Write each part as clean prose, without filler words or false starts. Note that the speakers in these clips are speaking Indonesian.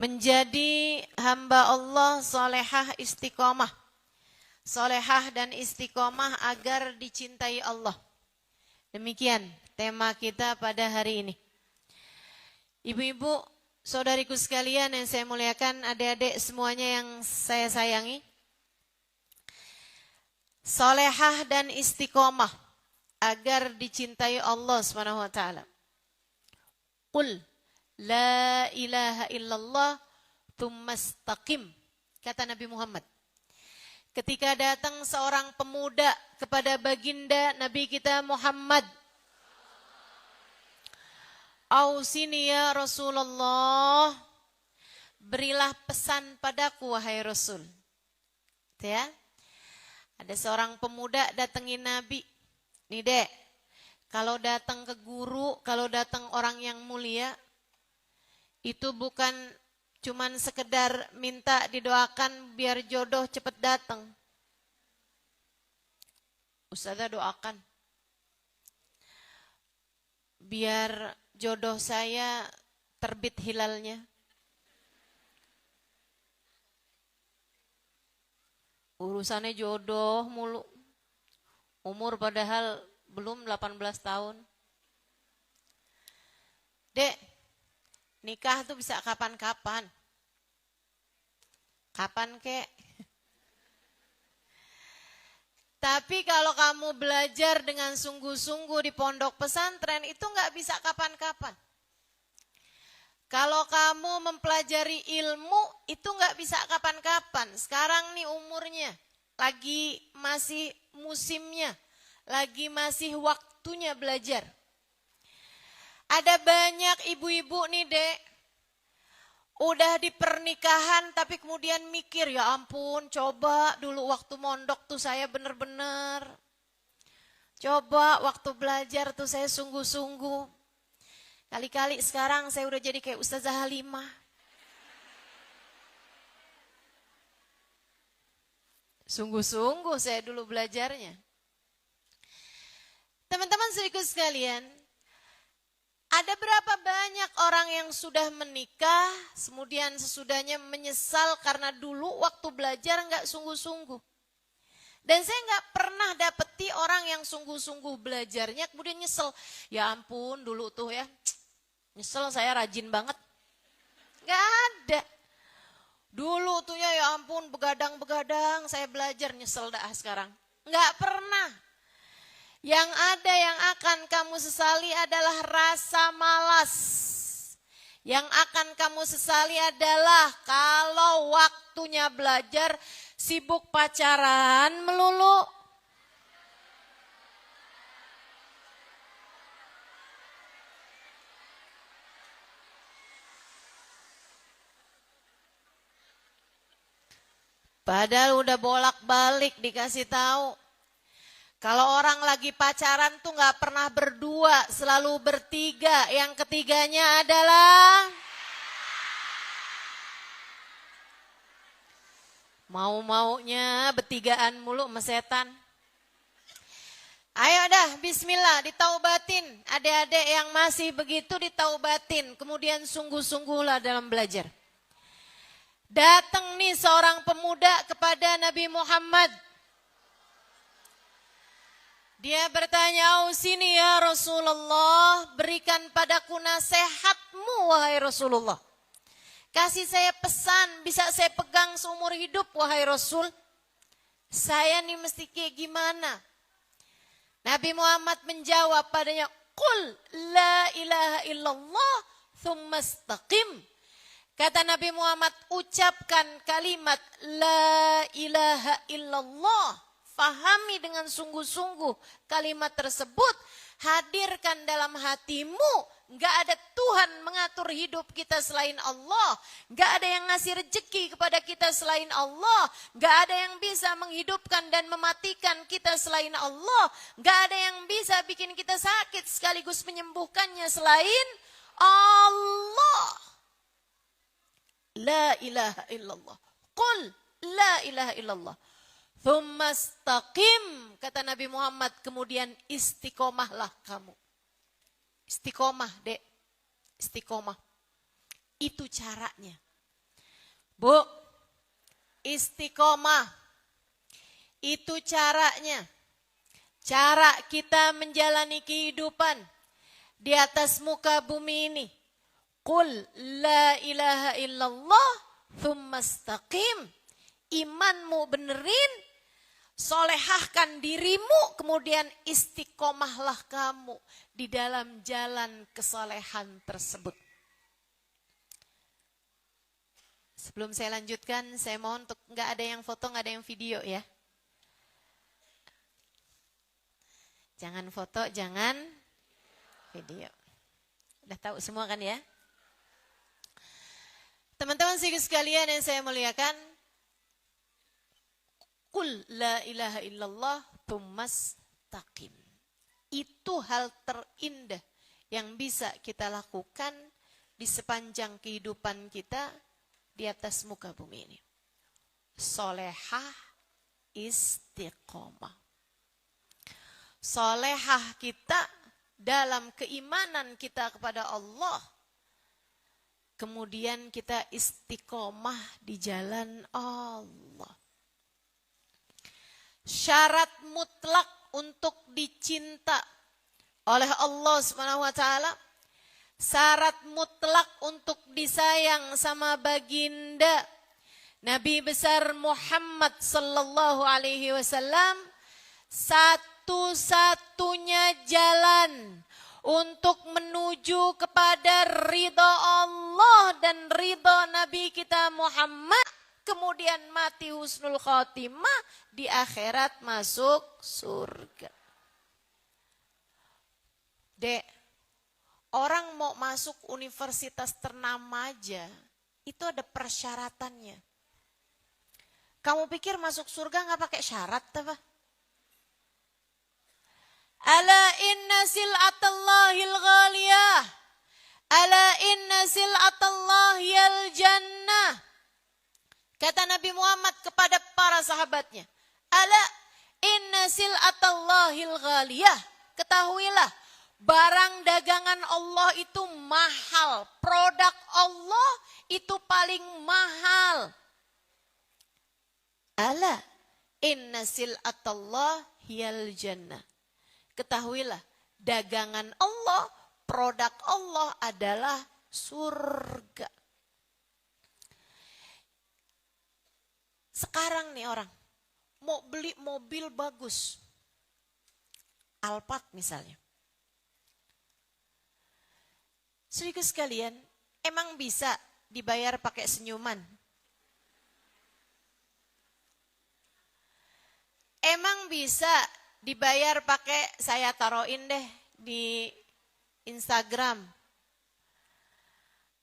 Menjadi hamba Allah solehah istiqomah. Solehah dan istiqomah agar dicintai Allah. Demikian tema kita pada hari ini. Ibu-ibu, saudariku sekalian yang saya muliakan, adik-adik semuanya yang saya sayangi. Solehah dan istiqomah agar dicintai Allah Subhanahu wa taala. Qul la ilaha illallah tsumma istaqim, kata Nabi Muhammad. Ketika datang seorang pemuda kepada baginda Nabi kita Muhammad, "Ausini ya Rasulullah, berilah pesan padaku wahai Rasul." Ya. Ada seorang pemuda datengin Nabi. Nih dek, kalau datang ke guru, kalau datang orang yang mulia, itu bukan cuman sekedar minta didoakan biar jodoh cepet datang. Ustazah doakan, biar jodoh saya terbit hilalnya. Urusannya jodoh mulu. Umur padahal belum 18 tahun. Dek, nikah tuh bisa kapan-kapan. Kapan kek? Tapi kalau kamu belajar dengan sungguh-sungguh di pondok pesantren, itu nggak bisa kapan-kapan. Kalau kamu mempelajari ilmu, itu nggak bisa kapan-kapan. Sekarang nih umurnya, lagi masih musimnya, lagi masih waktunya belajar. Ada banyak ibu-ibu nih dek, udah di pernikahan tapi kemudian mikir, ya ampun, coba dulu waktu mondok tuh saya bener-bener. Coba waktu belajar tuh saya sungguh-sungguh. Kali-kali sekarang saya udah jadi kayak Ustazah Halimah. Sungguh-sungguh saya dulu belajarnya. Teman-teman saudaraku sekalian, ada berapa banyak orang yang sudah menikah, kemudian sesudahnya menyesal karena dulu waktu belajar nggak sungguh-sungguh. Dan saya nggak pernah dapeti orang yang sungguh-sungguh belajarnya kemudian nyesel. Ya ampun, dulu tuh ya, nyesel saya rajin banget. Nggak ada. Dulu tuh ya ampun, begadang-begadang saya belajar, nyesel dah sekarang. Nggak pernah. Yang ada yang akan kamu sesali adalah rasa malas. Yang akan kamu sesali adalah kalau waktunya belajar sibuk pacaran melulu. Padahal udah bolak-balik dikasih tahu. Kalau orang lagi pacaran tuh nggak pernah berdua, selalu bertiga. Yang ketiganya adalah mau-maunya bertigaan mulu sama setan. Ayo dah, bismillah, ditaubatin. Adik-adik yang masih begitu ditaubatin. Kemudian sungguh-sungguhlah dalam belajar. Datang nih seorang pemuda kepada Nabi Muhammad. Dia bertanya, "Ausini ya Rasulullah, berikan padaku nasihatmu wahai Rasulullah. Kasih saya pesan, bisa saya pegang seumur hidup wahai Rasul. Saya nih mesti kayak gimana?" Nabi Muhammad menjawab padanya, "Qul la ilaha illallah tsumma istaqim." Kata Nabi Muhammad, ucapkan kalimat la ilaha illallah. Fahami dengan sungguh-sungguh kalimat tersebut. Hadirkan dalam hatimu. Gak ada Tuhan mengatur hidup kita selain Allah. Gak ada yang ngasih rezeki kepada kita selain Allah. Gak ada yang bisa menghidupkan dan mematikan kita selain Allah. Gak ada yang bisa bikin kita sakit sekaligus menyembuhkannya selain Allah. La ilaha illallah. Qul la ilaha illallah. Tsumma istaqim, kata Nabi Muhammad, kemudian istiqomahlah kamu. Istiqomah, dek. Istiqomah. Itu caranya. Bu, istiqomah itu caranya. Cara kita menjalani kehidupan di atas muka bumi ini. Qul la ilaha illallah thumma istaqim. Imanmu benerin, solehahkan dirimu, kemudian istiqomahlah kamu di dalam jalan kesolehan tersebut. Sebelum saya lanjutkan, saya mohon untuk nggak ada yang foto, nggak ada yang video ya. Jangan foto, jangan video. Udah tahu semua kan ya? Teman-teman sekalian yang saya muliakan, Qul la ilaha illallah tsumastaqim. Itu hal terindah yang bisa kita lakukan di sepanjang kehidupan kita di atas muka bumi ini. Solehah istiqomah. Solehah kita dalam keimanan kita kepada Allah. Kemudian kita istiqomah di jalan Allah. Syarat mutlak untuk dicinta oleh Allah Subhanahu wa taala, syarat mutlak untuk disayang sama baginda Nabi besar Muhammad sallallahu alaihi wasallam, satu-satunya jalan untuk menuju kepada ridha Allah dan ridha Nabi kita Muhammad, kemudian mati husnul khotimah, di akhirat masuk surga. Dek, orang mau masuk universitas ternama aja, itu ada persyaratannya. Kamu pikir masuk surga nggak pakai syarat apa? Ala inna sil'atallahil ghaliyah. Ala inna sil'atallahil jannah. Kata Nabi Muhammad kepada para sahabatnya, ala inna sil'atallahil ghaliyah. Ketahuilah, barang dagangan Allah itu mahal. Produk Allah itu paling mahal. Ala inna sil'atallahil jannah. Ketahuilah, dagangan Allah, produk Allah adalah surga. Sekarang nih orang mau beli mobil bagus, Alphard misalnya. Saudara sekalian, emang bisa dibayar pakai senyuman? Emang bisa dibayar pakai saya taruhin deh di Instagram,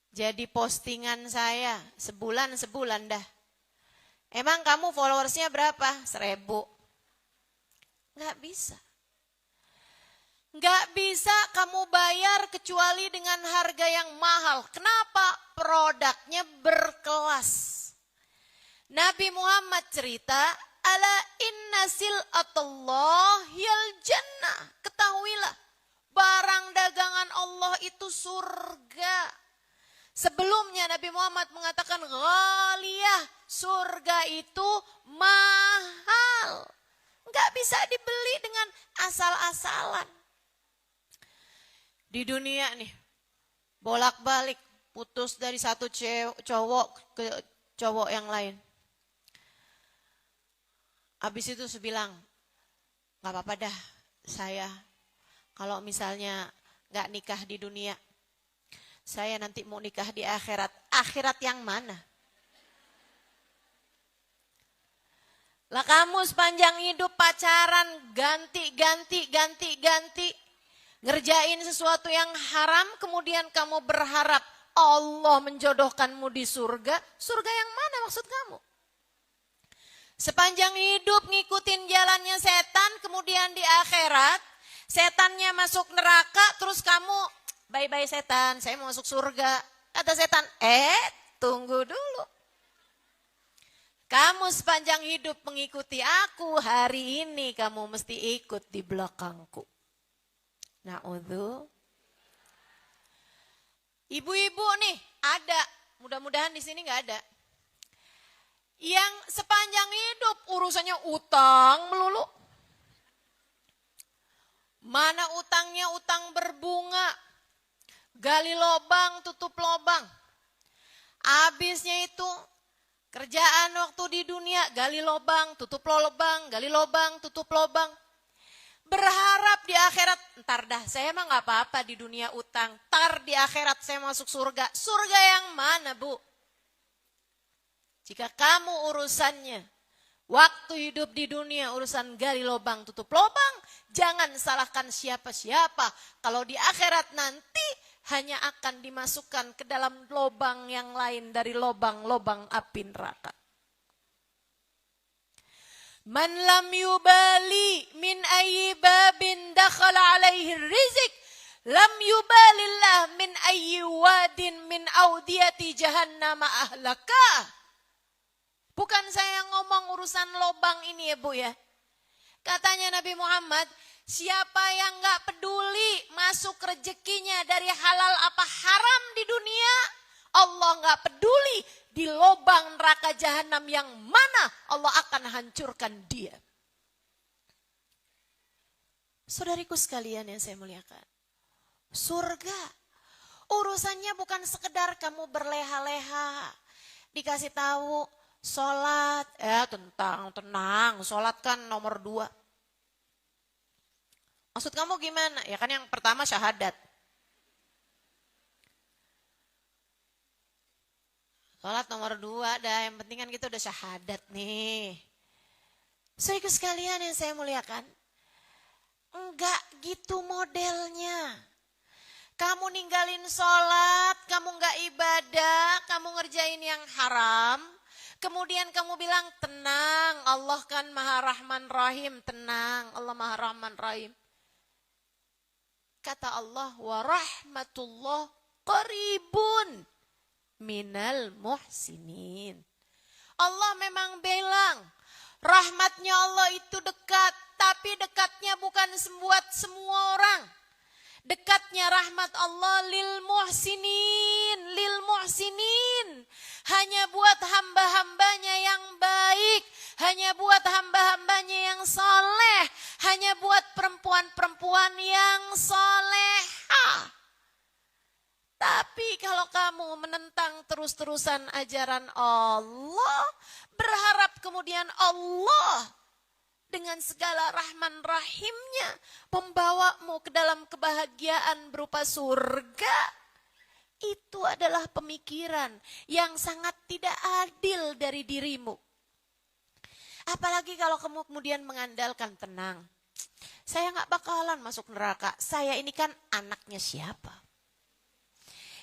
jadi postingan saya sebulan dah. Emang kamu followersnya berapa? 1000. Nggak bisa. Nggak bisa kamu bayar kecuali dengan harga yang mahal. Kenapa? Produknya berkelas. Nabi Muhammad cerita, ala inna sil'atallahil jannah. Ketahuilah, barang dagangan Allah itu surga. Sebelumnya Nabi Muhammad mengatakan ghaliyah, surga itu mahal. Enggak bisa dibeli dengan asal-asalan. Di dunia nih, bolak-balik, putus dari satu cowok ke cowok yang lain. Habis itu saya bilang, gak apa-apa dah saya kalau misalnya gak nikah di dunia, saya nanti mau nikah di akhirat. Akhirat yang mana? Lah kamu sepanjang hidup pacaran ganti. Ngerjain sesuatu yang haram, kemudian kamu berharap Allah menjodohkanmu di surga. Surga yang mana maksud kamu? Sepanjang hidup ngikutin jalannya setan, kemudian di akhirat setannya masuk neraka, terus kamu bye-bye setan, saya mau masuk surga. Kata setan, tunggu dulu. Kamu sepanjang hidup mengikuti aku, hari ini kamu mesti ikut di belakangku. Na'udzu. Ibu-ibu nih, ada. Mudah-mudahan di sini nggak ada. yang sepanjang hidup urusannya utang melulu. Mana utangnya utang berbunga, gali lobang, tutup lobang. Habisnya itu kerjaan waktu di dunia, gali lobang, tutup lobang, gali lobang, tutup lobang. Berharap di akhirat, ntar dah saya mah gak apa-apa di dunia utang, ntar di akhirat saya masuk surga. Surga yang mana, Bu? Jika kamu urusannya waktu hidup di dunia urusan gali lobang, tutup lobang, jangan salahkan siapa-siapa. Kalau di akhirat nanti hanya akan dimasukkan ke dalam lobang yang lain dari lobang-lobang api neraka. Man lam yubali min ayyi babin dakhala alaihi rizq lam yubalillah min ayyi wadin min audiyati jahannam ahlaka. Bukan saya ngomong urusan lobang ini ya Bu ya. Katanya Nabi Muhammad, siapa yang gak peduli masuk rezekinya dari halal apa haram di dunia, Allah gak peduli di lobang neraka jahanam yang mana Allah akan hancurkan dia. Saudariku sekalian yang saya muliakan, surga urusannya bukan sekedar kamu berleha-leha, dikasih tahu sholat, tenang, sholat kan nomor 2. Maksud kamu gimana? Ya kan yang pertama syahadat. Sholat nomor 2 dah, yang penting kan kita udah syahadat nih. Saudaraku sekalian yang saya muliakan, enggak gitu modelnya. Kamu ninggalin sholat, kamu enggak ibadah, kamu ngerjain yang haram. Kemudian kamu bilang tenang, Allah kan Maha Rahman Rahim, tenang, Allah Maha Rahman Rahim. Kata Allah, wa rahmatullah qaribun minal muhsinin. Allah memang bilang, rahmatnya Allah itu dekat, tapi dekatnya bukan buat semua orang. Dekatnya rahmat Allah lil muhsinin, hanya buat hamba-hambanya yang baik, hanya buat hamba-hambanya yang soleh, hanya buat perempuan-perempuan yang solehah. Tapi kalau kamu menentang terus-terusan ajaran Allah, berharap kemudian Allah dengan segala rahman rahimnya membawamu ke dalam kebahagiaan berupa surga, itu adalah pemikiran yang sangat tidak adil dari dirimu. Apalagi kalau kamu kemudian mengandalkan tenang, saya gak bakalan masuk neraka, saya ini kan anaknya siapa,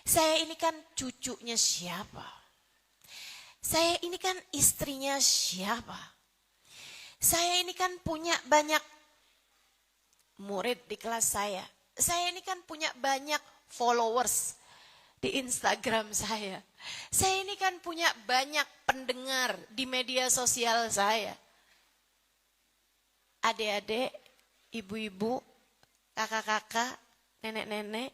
saya ini kan cucunya siapa, saya ini kan istrinya siapa, saya ini kan punya banyak murid di kelas saya ini kan punya banyak followers di Instagram saya ini kan punya banyak pendengar di media sosial saya. Adik-adik, ibu-ibu, kakak-kakak, nenek-nenek,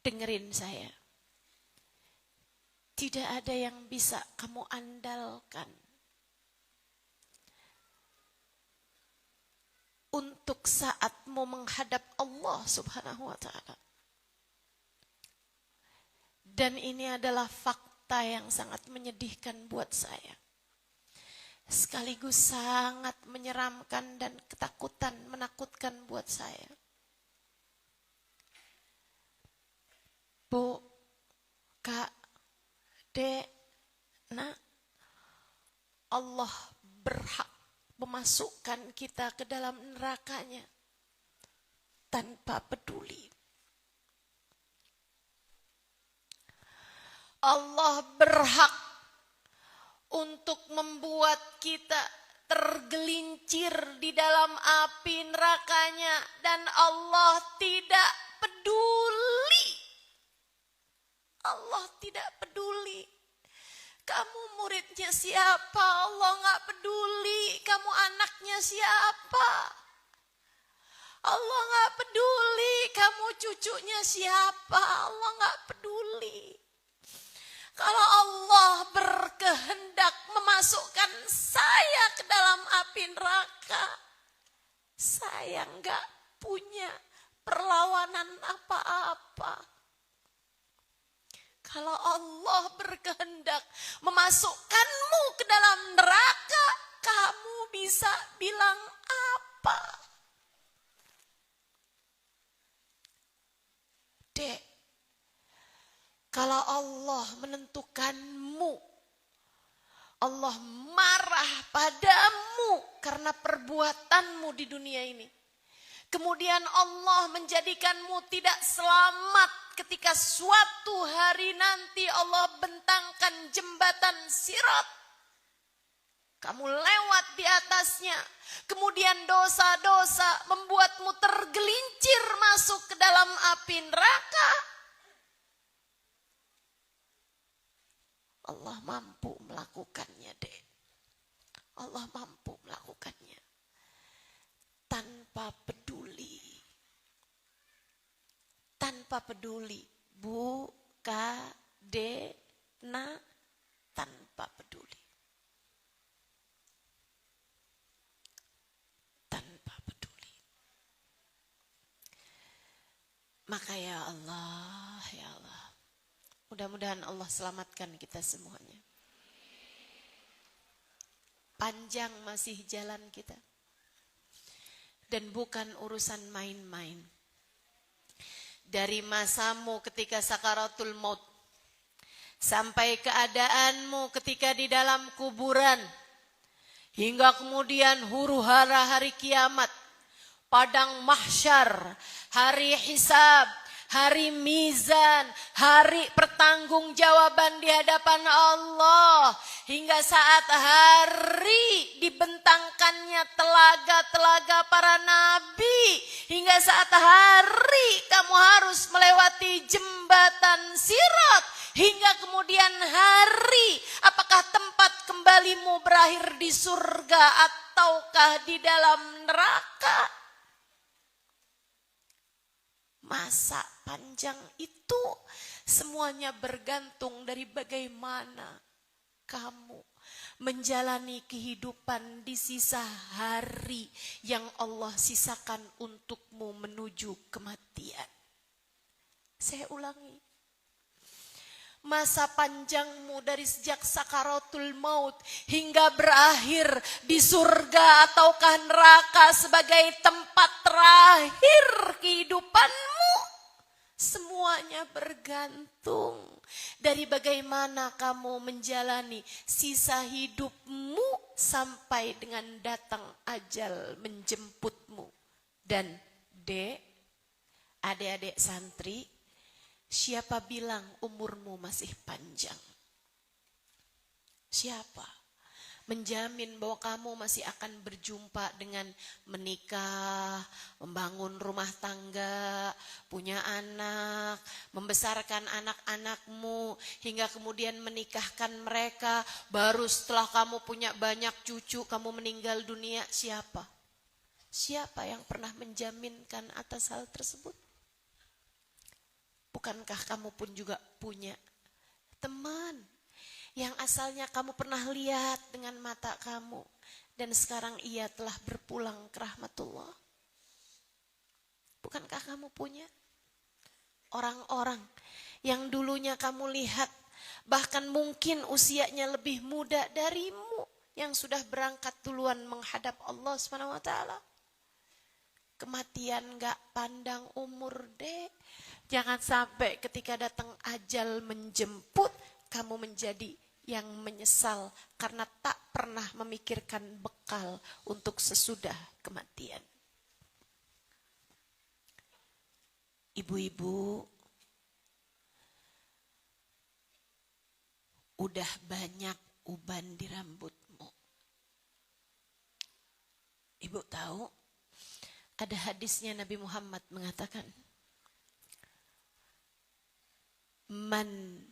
dengerin saya. Tidak ada yang bisa kamu andalkan untuk saatmu menghadap Allah Subhanahu wa ta'ala. Dan ini adalah fakta yang sangat menyedihkan buat saya. Sekaligus sangat menyeramkan dan menakutkan buat saya. Bu, Kak, Dek, Nak, Allah berhak memasukkan kita ke dalam nerakanya tanpa peduli. Allah berhak untuk membuat kita tergelincir di dalam api nerakanya dan Allah tidak peduli. Allah tidak peduli. Kamu muridnya siapa? Allah gak peduli. Kamu anaknya siapa? Allah gak peduli. Kamu cucunya siapa? Allah gak peduli. Kalau Allah memasukkan saya ke dalam api neraka. Saya enggak punya perlawanan apa-apa. Kalau Allah berkehendak memasukkanmu ke dalam neraka, kamu bisa bilang apa? Dek, kalau Allah menentukanmu, Allah marah padamu karena perbuatanmu di dunia ini. Kemudian Allah menjadikanmu tidak selamat ketika suatu hari nanti Allah bentangkan jembatan Sirat. Kamu lewat di atasnya. Kemudian dosa-dosa membuatmu tergelincir masuk ke dalam api neraka. Allah mampu melakukannya, Dek. Allah mampu melakukannya. Tanpa peduli. Tanpa peduli. Bu, ka, de, na. Tanpa peduli. Tanpa peduli. Maka ya Allah, ya Allah. Mudah-mudahan Allah selamatkan kita semuanya. Panjang masih jalan kita. Dan bukan urusan main-main. Dari masamu ketika sakaratul maut. Sampai keadaanmu ketika di dalam kuburan. Hingga kemudian huru-hara hari kiamat. Padang mahsyar. Hari hisab. Hari mizan, hari pertanggungjawaban di hadapan Allah. Hingga saat hari dibentangkannya telaga-telaga para nabi. Hingga saat hari kamu harus melewati jembatan Sirat. Hingga kemudian hari, apakah tempat kembalimu berakhir di surga ataukah di dalam neraka? Masa panjang itu semuanya bergantung dari bagaimana kamu menjalani kehidupan di sisa hari yang Allah sisakan untukmu menuju kematian. Saya ulangi. Masa panjangmu dari sejak sakaratul maut hingga berakhir di surga ataukah neraka sebagai tempat terakhir kehidupanmu. Semuanya bergantung dari bagaimana kamu menjalani sisa hidupmu sampai dengan datang ajal menjemputmu. Dan dek, adik-adik santri, siapa bilang umurmu masih panjang? Siapa menjamin bahwa kamu masih akan berjumpa dengan menikah, membangun rumah tangga, punya anak, membesarkan anak-anakmu, hingga kemudian menikahkan mereka, baru setelah kamu punya banyak cucu, kamu meninggal dunia? Siapa? Siapa yang pernah menjaminkan atas hal tersebut? Bukankah kamu pun juga punya teman yang asalnya kamu pernah lihat dengan mata kamu dan sekarang ia telah berpulang ke rahmatullah? Bukankah kamu punya orang-orang yang dulunya kamu lihat bahkan mungkin usianya lebih muda darimu yang sudah berangkat duluan menghadap Allah SWT? Kematian gak pandang umur, dek. Jangan sampai ketika datang ajal menjemput, kamu menjadi yang menyesal karena tak pernah memikirkan bekal untuk sesudah kematian. Ibu-ibu, udah banyak uban di rambutmu. Ibu tahu, ada hadisnya Nabi Muhammad mengatakan, Man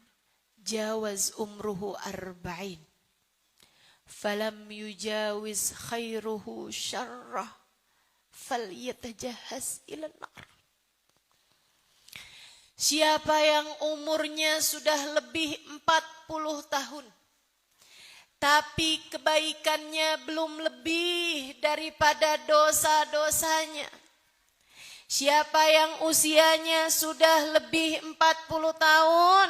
jawaz umruhu arba'in falam yujawiz khairuhu syarrah falyatajahaz ilan nar. Siapa yang umurnya sudah lebih 40 tahun tapi kebaikannya belum lebih daripada dosa-dosanya. Siapa yang usianya sudah lebih 40 tahun,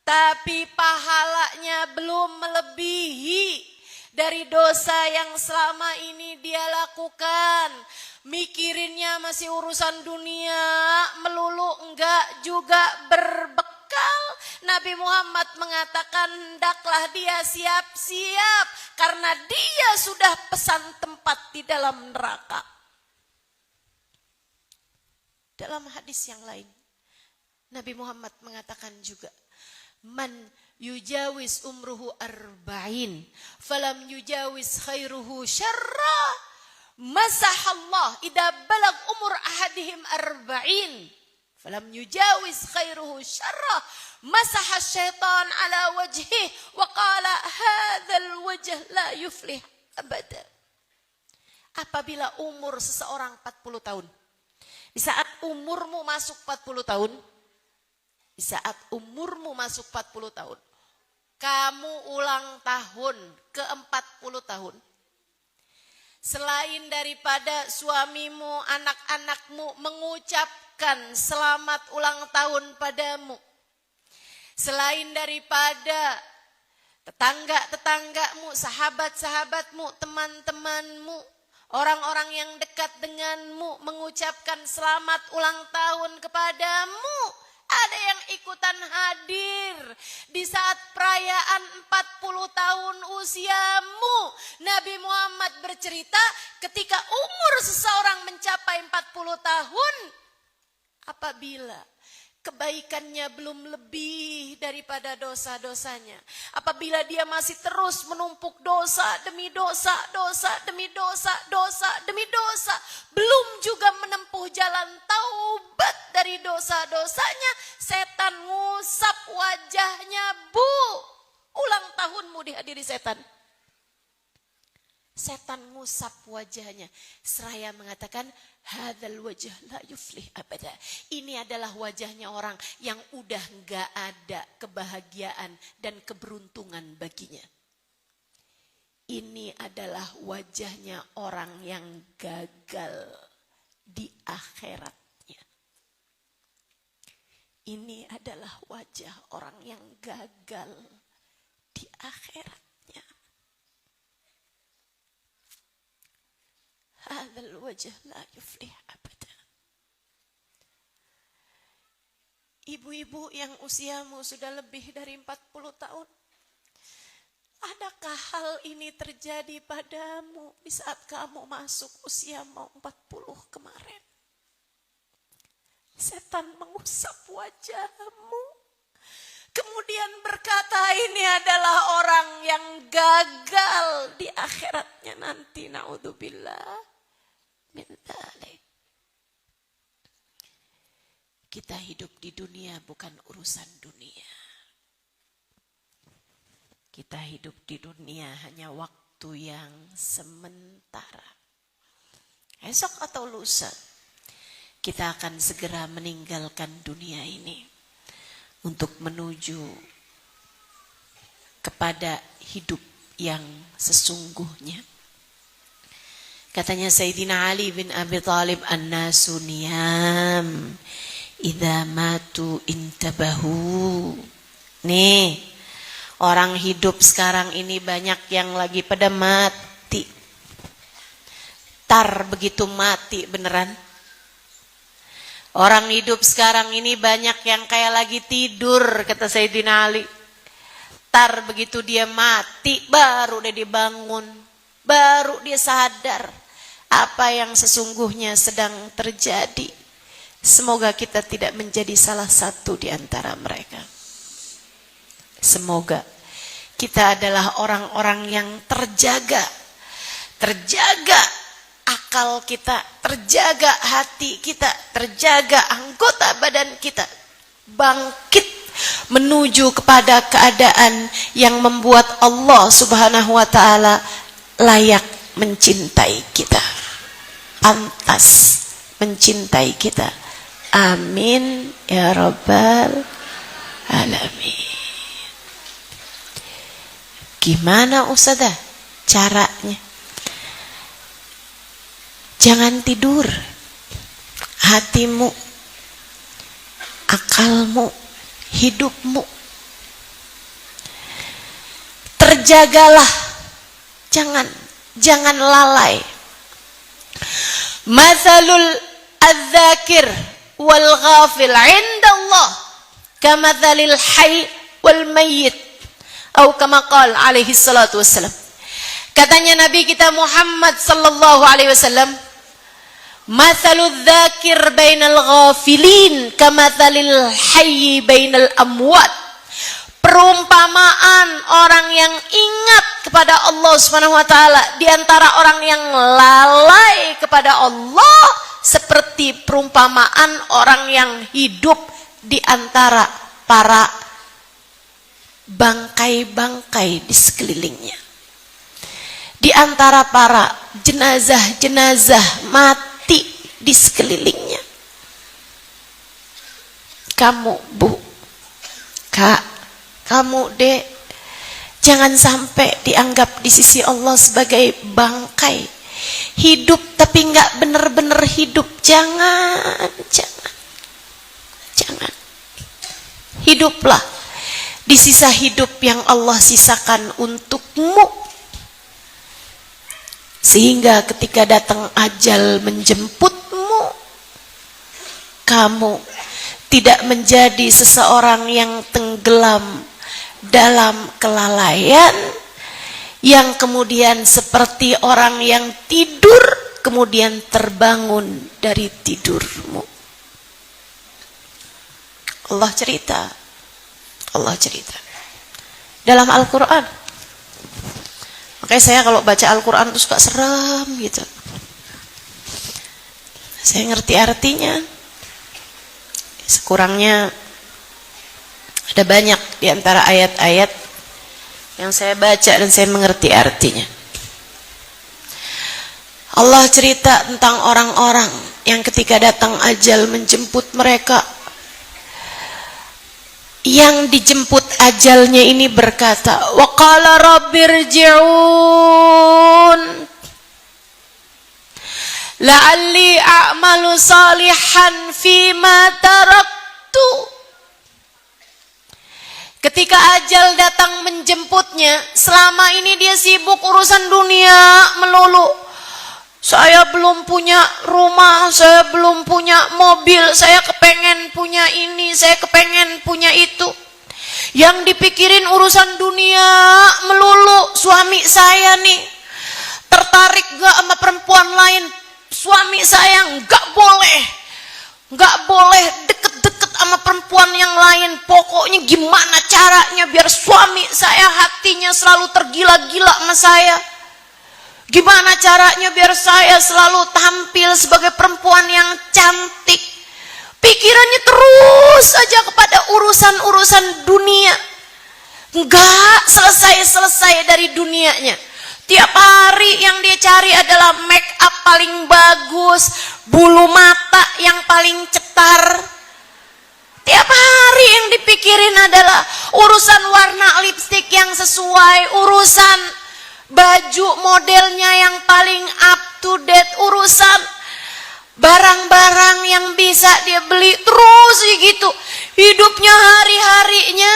tapi pahalanya belum melebihi dari dosa yang selama ini dia lakukan, mikirinnya masih urusan dunia melulu, enggak juga berbekal, Nabi Muhammad mengatakan hendaklah dia siap-siap karena dia sudah pesan tempat di dalam neraka. Dalam hadis yang lain Nabi Muhammad mengatakan juga, man yujawis umruhu arba'in falam yujawis khairuhu syarra masahallah idza balag umur ahadihim arba'in falam yujawis khairuhu syarra masaha syaitan ala wajhihi wa qala hadzal wajh la yuflih abada. Apabila umur seseorang 40 tahun, di saat umurmu masuk 40 tahun, di saat umurmu masuk 40 tahun, kamu ulang tahun ke-40 tahun. Selain daripada suamimu, anak-anakmu mengucapkan selamat ulang tahun padamu, selain daripada tetangga-tetanggamu, sahabat-sahabatmu, teman-temanmu, orang-orang yang dekat denganmu mengucapkan selamat ulang tahun kepadamu, ada yang ikutan hadir di saat perayaan 40 tahun usiamu. Nabi Muhammad bercerita, ketika umur seseorang mencapai 40 tahun, apabila kebaikannya belum lebih daripada dosa-dosanya, apabila dia masih terus menumpuk dosa demi dosa, dosa demi dosa, dosa demi dosa, belum juga menempuh jalan taubat dari dosa-dosanya, setan ngusap wajahnya. Bu, ulang tahunmu dihadiri setan. Setan ngusap wajahnya seraya mengatakan, hadzal wajh la yuflih abada. Ini adalah wajahnya orang yang udah enggak ada kebahagiaan dan keberuntungan baginya. Ini adalah wajahnya orang yang gagal di akhiratnya. Ini adalah wajah orang yang gagal di akhirat. Hadzal wajh la yuflih abada. Ibu-ibu yang usiamu sudah lebih dari 40 tahun, adakah hal ini terjadi padamu di saat kamu masuk usia mau 40 kemarin? Setan mengusap wajahmu, kemudian berkata, ini adalah orang yang gagal di akhiratnya nanti. Naudzubillah min dzalik. Kita hidup di dunia bukan urusan dunia. Kita hidup di dunia hanya waktu yang sementara. Esok atau lusa kita akan segera meninggalkan dunia ini untuk menuju kepada hidup yang sesungguhnya. Katanya Sayyidina Ali bin Abi Thalib, an-nasu niyam idza matu intabahu. Nih, orang hidup sekarang ini banyak yang lagi pada mati. Tar begitu mati beneran. Orang hidup sekarang ini banyak yang kayak lagi tidur, kata Sayyidina Ali. Tar begitu dia mati, baru dia dibangun, baru dia sadar apa yang sesungguhnya sedang terjadi. Semoga kita tidak menjadi salah satu di antara mereka. Semoga kita adalah orang-orang yang terjaga akal kita, terjaga hati kita, terjaga anggota badan kita, bangkit menuju kepada keadaan yang membuat Allah Subhanahu wa taala layak mencintai kita, pantas mencintai kita. Amin ya rabbal alamin. Gimana Ustazah caranya? Jangan tidur. Hatimu, akalmu, hidupmu terjagalah. Jangan lalai. Mathalul adzakir wal ghafil 'inda Allah kamathalil hayy wal mayyit, atau kama qala alaihi salatu wassalam. Katanya Nabi kita Muhammad sallallahu alaihi wasallam, mathalul dzakir bainal ghafilin kamathalil hayy bainal amwat. Perumpamaan orang yang ingat kepada Allah Subhanahu wa taala di antara orang yang lalai kepada Allah seperti perumpamaan orang yang hidup di antara para bangkai-bangkai di sekelilingnya. Di antara para jenazah-jenazah mati di sekelilingnya. Kamu, Bu, Kak, kamu, Dek, jangan sampai dianggap di sisi Allah sebagai bangkai. Hidup tapi nggak benar-benar hidup. Jangan. Hiduplah di sisa hidup yang Allah sisakan untukmu. Sehingga ketika datang ajal menjemputmu, kamu tidak menjadi seseorang yang tenggelam dalam kelalaian, yang kemudian seperti orang yang tidur kemudian terbangun dari tidurmu. Allah cerita dalam Al-Quran. Makanya saya kalau baca Al-Quran itu suka seram gitu. Saya ngerti artinya. Sekurangnya ada banyak di antara ayat-ayat yang saya baca dan saya mengerti artinya. Allah cerita tentang orang-orang yang ketika datang ajal menjemput mereka, yang dijemput ajalnya ini berkata, wa qala rabbirji'un la'alli a'malu salihan fima taraktu. Ketika ajal datang menjemputnya, selama ini dia sibuk urusan dunia melulu. Saya belum punya rumah, saya belum punya mobil, saya kepengen punya ini, saya kepengen punya itu. Yang dipikirin urusan dunia melulu. Suami saya nih tertarik gak sama perempuan lain? Suami saya gak boleh deket-deket sama perempuan yang lain. Pokoknya gimana caranya biar suami saya hatinya selalu tergila-gila sama saya. Gimana caranya biar saya selalu tampil sebagai perempuan yang cantik. Pikirannya terus saja kepada urusan-urusan dunia. Enggak selesai-selesai dari dunianya. Tiap hari yang dia cari adalah make up paling bagus, bulu mata yang paling cetar. Tiap hari yang dipikirin adalah urusan warna lipstik yang sesuai, urusan baju modelnya yang paling up to date, urusan barang-barang yang bisa dia beli, terus gitu. Hidupnya hari-harinya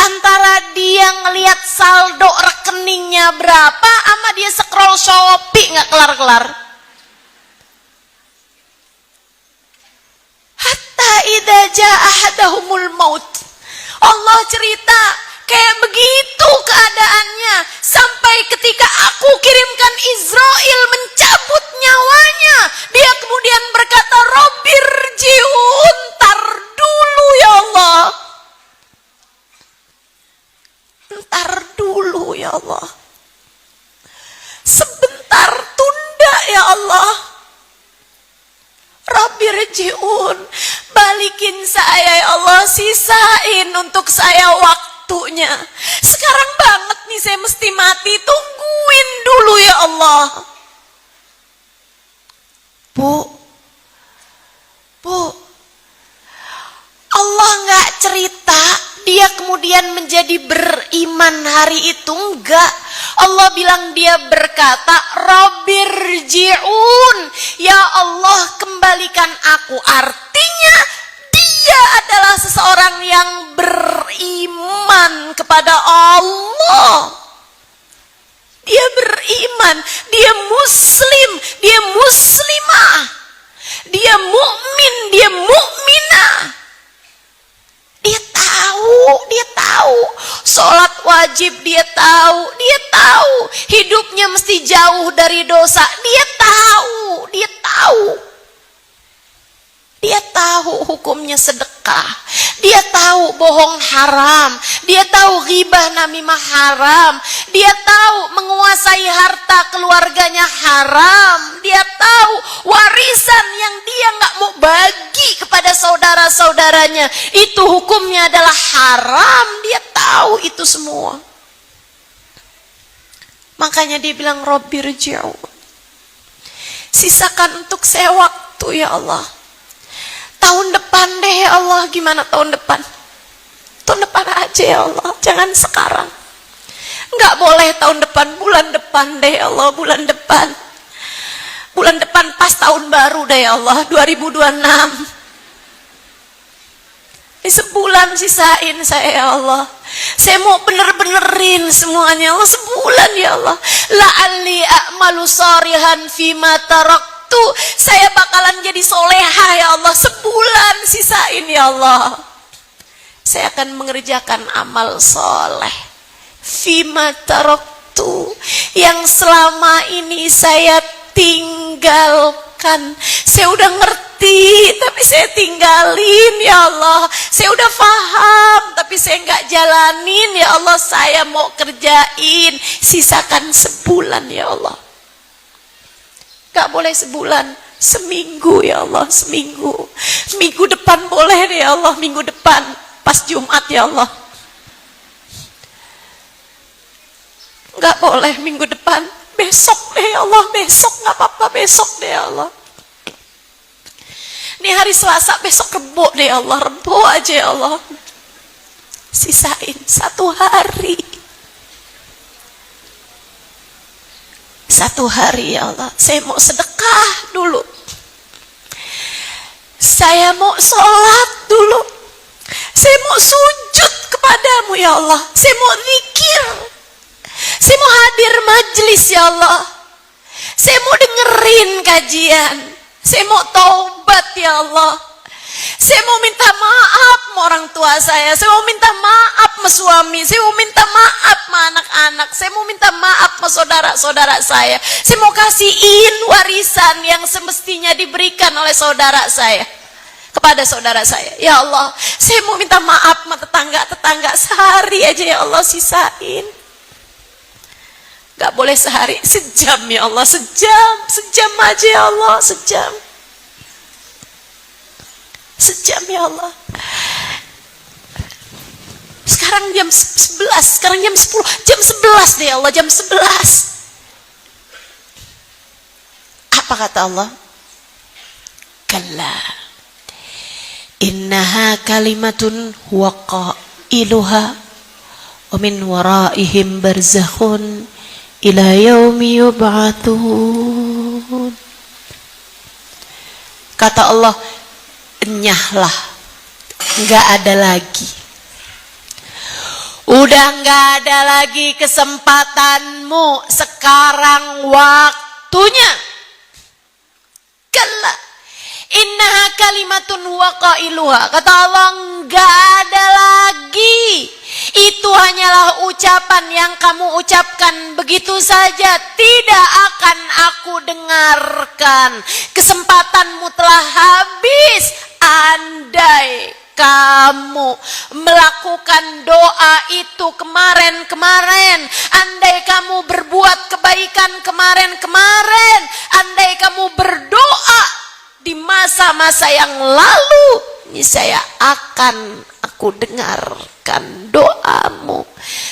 antara dia ngelihat saldo rekeningnya berapa sama dia scroll Shopee nggak kelar-kelar. Hatta idza jaa ahadahumul maut. Allah cerita kayak begitu keadaannya sampai ketika aku kirimkan Israel mencabut nyawanya, dia kemudian berkata, Rabbirji'un, tar dulu ya Allah. Ntar dulu ya Allah. Sebentar tunda ya Allah. Rabbirji'un, balikin saya ya Allah, sisain untuk saya waktunya. Sekarang banget nih saya mesti mati, tungguin dulu ya Allah. Bu, Allah nggak cerita dia kemudian menjadi beriman beriman hari itu? Enggak. Allah bilang, dia berkata, Rabbirji'un, ya Allah kembalikan aku. Artinya dia adalah seseorang yang beriman kepada Allah. Dia beriman, dia muslim, dia muslimah, dia mukmin, dia mukminah. Dia tahu, sholat wajib dia tahu, hidupnya mesti jauh dari dosa, dia tahu hukumnya sedekah, dia tahu bohong haram, dia tahu ghibah namimah haram, dia tahu menguasai harta keluarganya haram, dia tahu warisan yang dia nggak mau bagi kepada saudara-saudaranya itu hukumnya adalah haram, dia tahu itu semua. Makanya dia bilang, Rabbirji'un, sisakan untuk saya waktu ya Allah. Tahun depan deh ya Allah. Gimana tahun depan? Tahun depan aja ya Allah, jangan sekarang. Enggak boleh tahun depan, bulan depan deh ya Allah, bulan depan. Bulan depan pas tahun baru deh ya Allah, 2026. Ini sebulan sisain saya ya Allah. Saya mau bener-benerin semuanya Allah, sebulan ya Allah. La'alli a'malu sarihan fima taraktu, saya bakalan jadi solehah ya Allah, sebulan sisain ya Allah. Saya akan mengerjakan amal soleh fima taraktu, yang selama ini saya tinggalkan. Saya udah ngerti tapi saya tinggalin ya Allah. Saya udah paham tapi saya nggak jalanin ya Allah. Saya mau kerjain, sisakan sebulan ya Allah. Gak boleh sebulan, seminggu ya Allah, seminggu. Minggu depan boleh deh ya Allah, minggu depan pas Jumat ya Allah. Gak boleh minggu depan, besok deh ya Allah, besok gak apa-apa, besok deh ya Allah. Ini hari Selasa, besok Rebo deh ya Allah, Rebo aja ya Allah. Sisain 1 hari. 1 hari ya Allah, saya mau sedekah dulu, saya mau sholat dulu, saya mau sujud kepadamu ya Allah, saya mau zikir, saya mau hadir majelis ya Allah, saya mau dengerin kajian, saya mau taubat ya Allah, saya mau minta maaf sama orang tua saya mau minta maaf sama suami, saya mau minta maaf sama anak-anak, saya mau minta maaf sama saudara-saudara saya mau kasihin warisan yang semestinya diberikan oleh saudara saya kepada saudara saya. Ya Allah, saya mau minta maaf sama tetangga-tetangga, sehari aja ya Allah sisain. Gak boleh sehari, sejam ya Allah, sejam aja ya Allah, sejam ya Allah. Sekarang jam 11, sekarang jam 10, jam 11 deh ya Allah, jam 11. Apa kata Allah? Kalla innaha kalimatun huwa qailuha wa min waraihim barzakhun ila yaumi yub'atsun. Kata Allah, enyahlah, enggak ada lagi, udah enggak ada lagi kesempatanmu, sekarang waktunya. Kalla innaha kalimatun huwa qailuha, kata Allah, enggak ada lagi, itu hanyalah ucapan yang kamu ucapkan begitu saja, tidak akan aku dengarkan, kesempatanmu telah habis. Andai kamu melakukan doa itu kemarin-kemarin, andai kamu berbuat kebaikan kemarin-kemarin, andai kamu berdoa di masa-masa yang lalu, niscaya akan aku dengarkan doamu.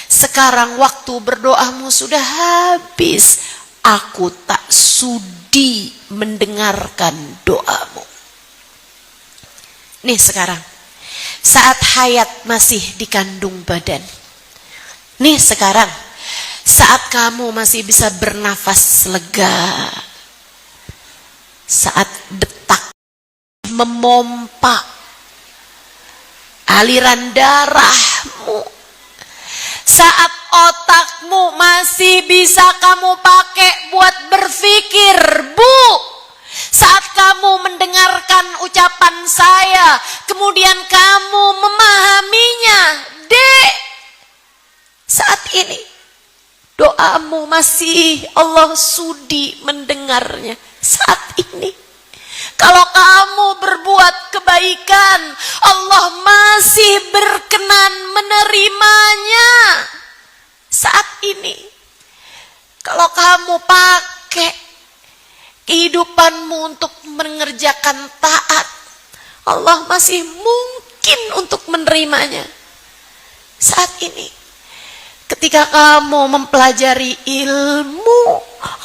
Sekarang waktu berdoamu sudah habis, aku tak sudi mendengarkan doamu. Nih sekarang, saat hayat masih di kandung badan, Nih sekarang, saat kamu masih bisa bernafas lega, saat detak memompa aliran darahmu, saat otakmu masih bisa kamu pakai buat berpikir, Bu, saat kamu mendengarkan ucapan saya, kemudian kamu memahaminya, Dek, saat ini doamu masih Allah sudi mendengarnya. Saat ini kalau kamu berbuat kebaikan, Allah masih berkenan menerimanya. Saat ini kalau kamu pakai kehidupanmu untuk mengerjakan taat, Allah masih mungkin untuk menerimanya. Saat ini ketika kamu mempelajari ilmu,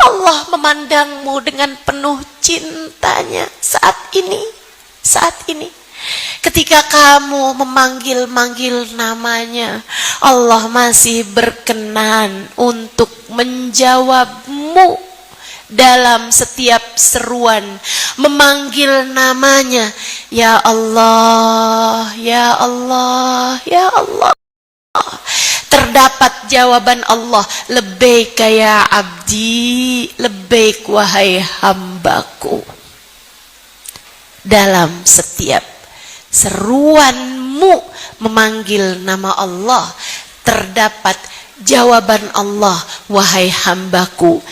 Allah memandangmu dengan penuh cintanya. Saat ini ketika kamu memanggil-manggil namanya, Allah masih berkenan untuk menjawabmu dalam setiap seruan, memanggil namanya, ya Allah, ya Allah, ya Allah. Terdapat jawaban Allah, labbaik ya abdi, labbaik wahai hambaku. Dalam setiap seruanmu memanggil nama Allah, terdapat jawaban Allah, wahai hambaku,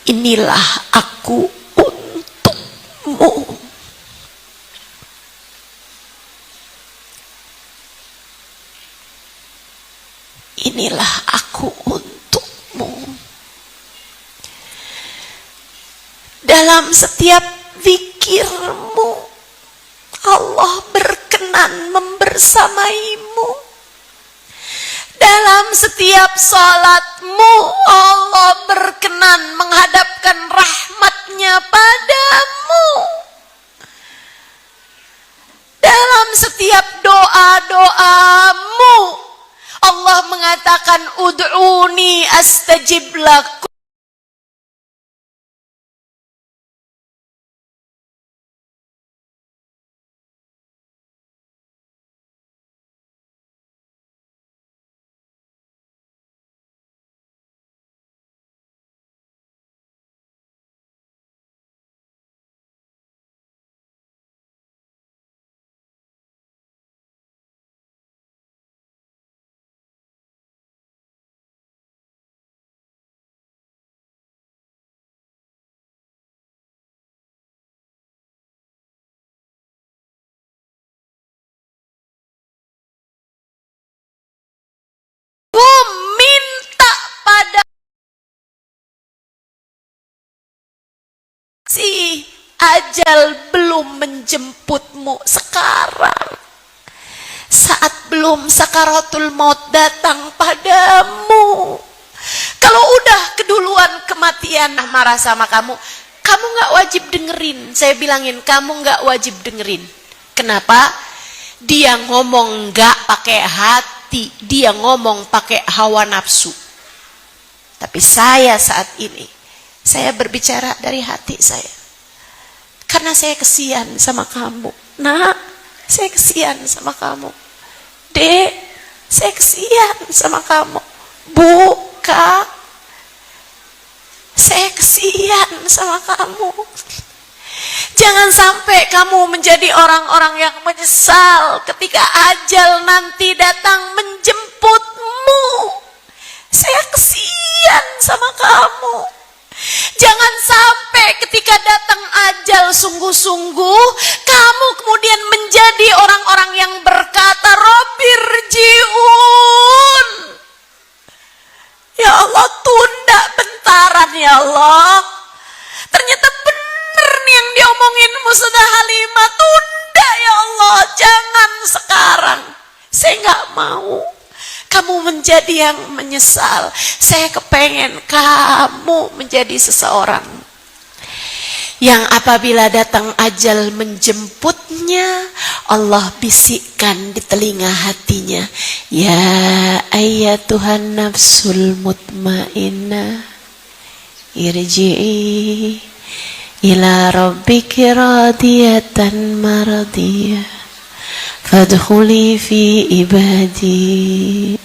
inilah aku untukmu. Inilah aku untukmu. Dalam setiap zikirmu, Allah berkenan membersamaimu. Dalam setiap salatmu, Allah berkenan menghadapkan rahmatnya padamu. Dalam setiap doa-doamu, Allah mengatakan, ud'uni astajib lakum. Minta pada si ajal belum menjemputmu sekarang, saat belum sakaratul maut datang padamu. Kalau udah keduluan kematian marah sama kamu, kamu gak wajib dengerin. Saya bilangin, kamu gak wajib dengerin. Kenapa? Dia ngomong gak pakai hati, dia ngomong pakai hawa nafsu. Tapi saya saat ini, saya berbicara dari hati saya. Karena saya kesian sama kamu. Nak, saya kesian sama kamu. Dek, saya kesian sama kamu. Bu, Kak, saya kesian sama kamu. Jangan sampai kamu menjadi orang-orang yang menyesal ketika ajal nanti datang menjemputmu. Saya kesian sama kamu. Jangan sampai ketika datang ajal sungguh-sungguh, kamu kemudian menjadi orang-orang yang berkata, Rabbirji'un. Ya Allah, tunda bentaran ya Allah. Ternyata benar nih yang diomongin Musda Halimah, tunda ya Allah, jangan sekarang. Saya nggak mau kamu menjadi yang menyesal. Saya kepengen kamu menjadi seseorang yang apabila datang ajal menjemputnya, Allah bisikkan di telinga hatinya, ya ayyatuhan nafsul mutmainnah, irji'i ila rabbiki radiyatan maradiyah, fadkhuli fi ibadi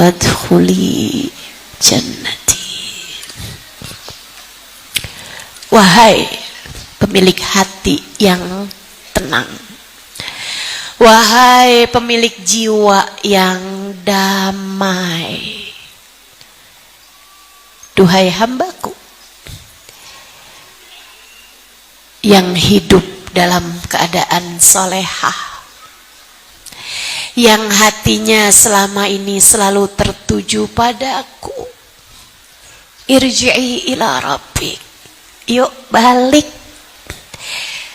wadkhuli jannati. Wahai pemilik hati yang tenang, wahai pemilik jiwa yang damai, duhai hambaku yang hidup dalam keadaan solehah, yang hatinya selama ini selalu tertuju padaku, irji'i ila rabbik, yuk balik.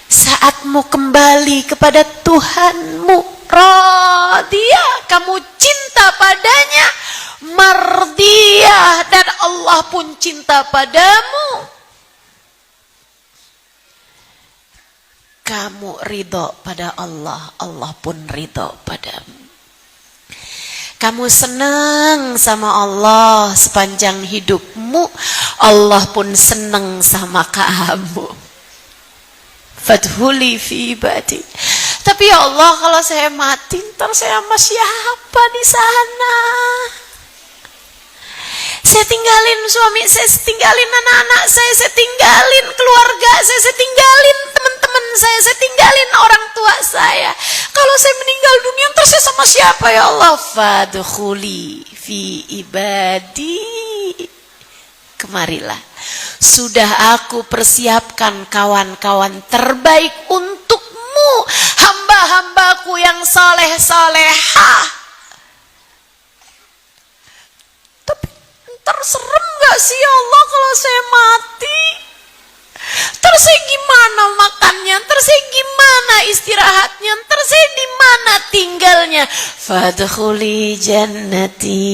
Saatmu kembali kepada Tuhanmu. Radiyah, kamu cinta padanya. Mardiyah, dan Allah pun cinta padamu. Kamu ridho pada Allah, Allah pun ridho padamu. Kamu senang sama Allah sepanjang hidupmu, Allah pun senang sama kamu. Fadkhuli fi ibadi. Tapi ya Allah, kalau saya mati, ntar saya sama siapa di sana? Saya tinggalin suami saya tinggalin anak-anak saya tinggalin keluarga saya tinggalin teman-teman saya tinggalin orang tua saya. Kalau saya meninggal dunia, terus saya sama siapa ya Allah? Fadkhuli fi ibadi. Kemarilah. Sudah aku persiapkan kawan-kawan terbaik untukmu. Hamba-hambaku yang soleh-solehah. Tapi ntar serem gak sih ya Allah kalau saya mati? Ntar saya gimana makannya? Ntar saya gimana istirahatnya? Ntar saya di mana tinggalnya? Fadkhuli jannati.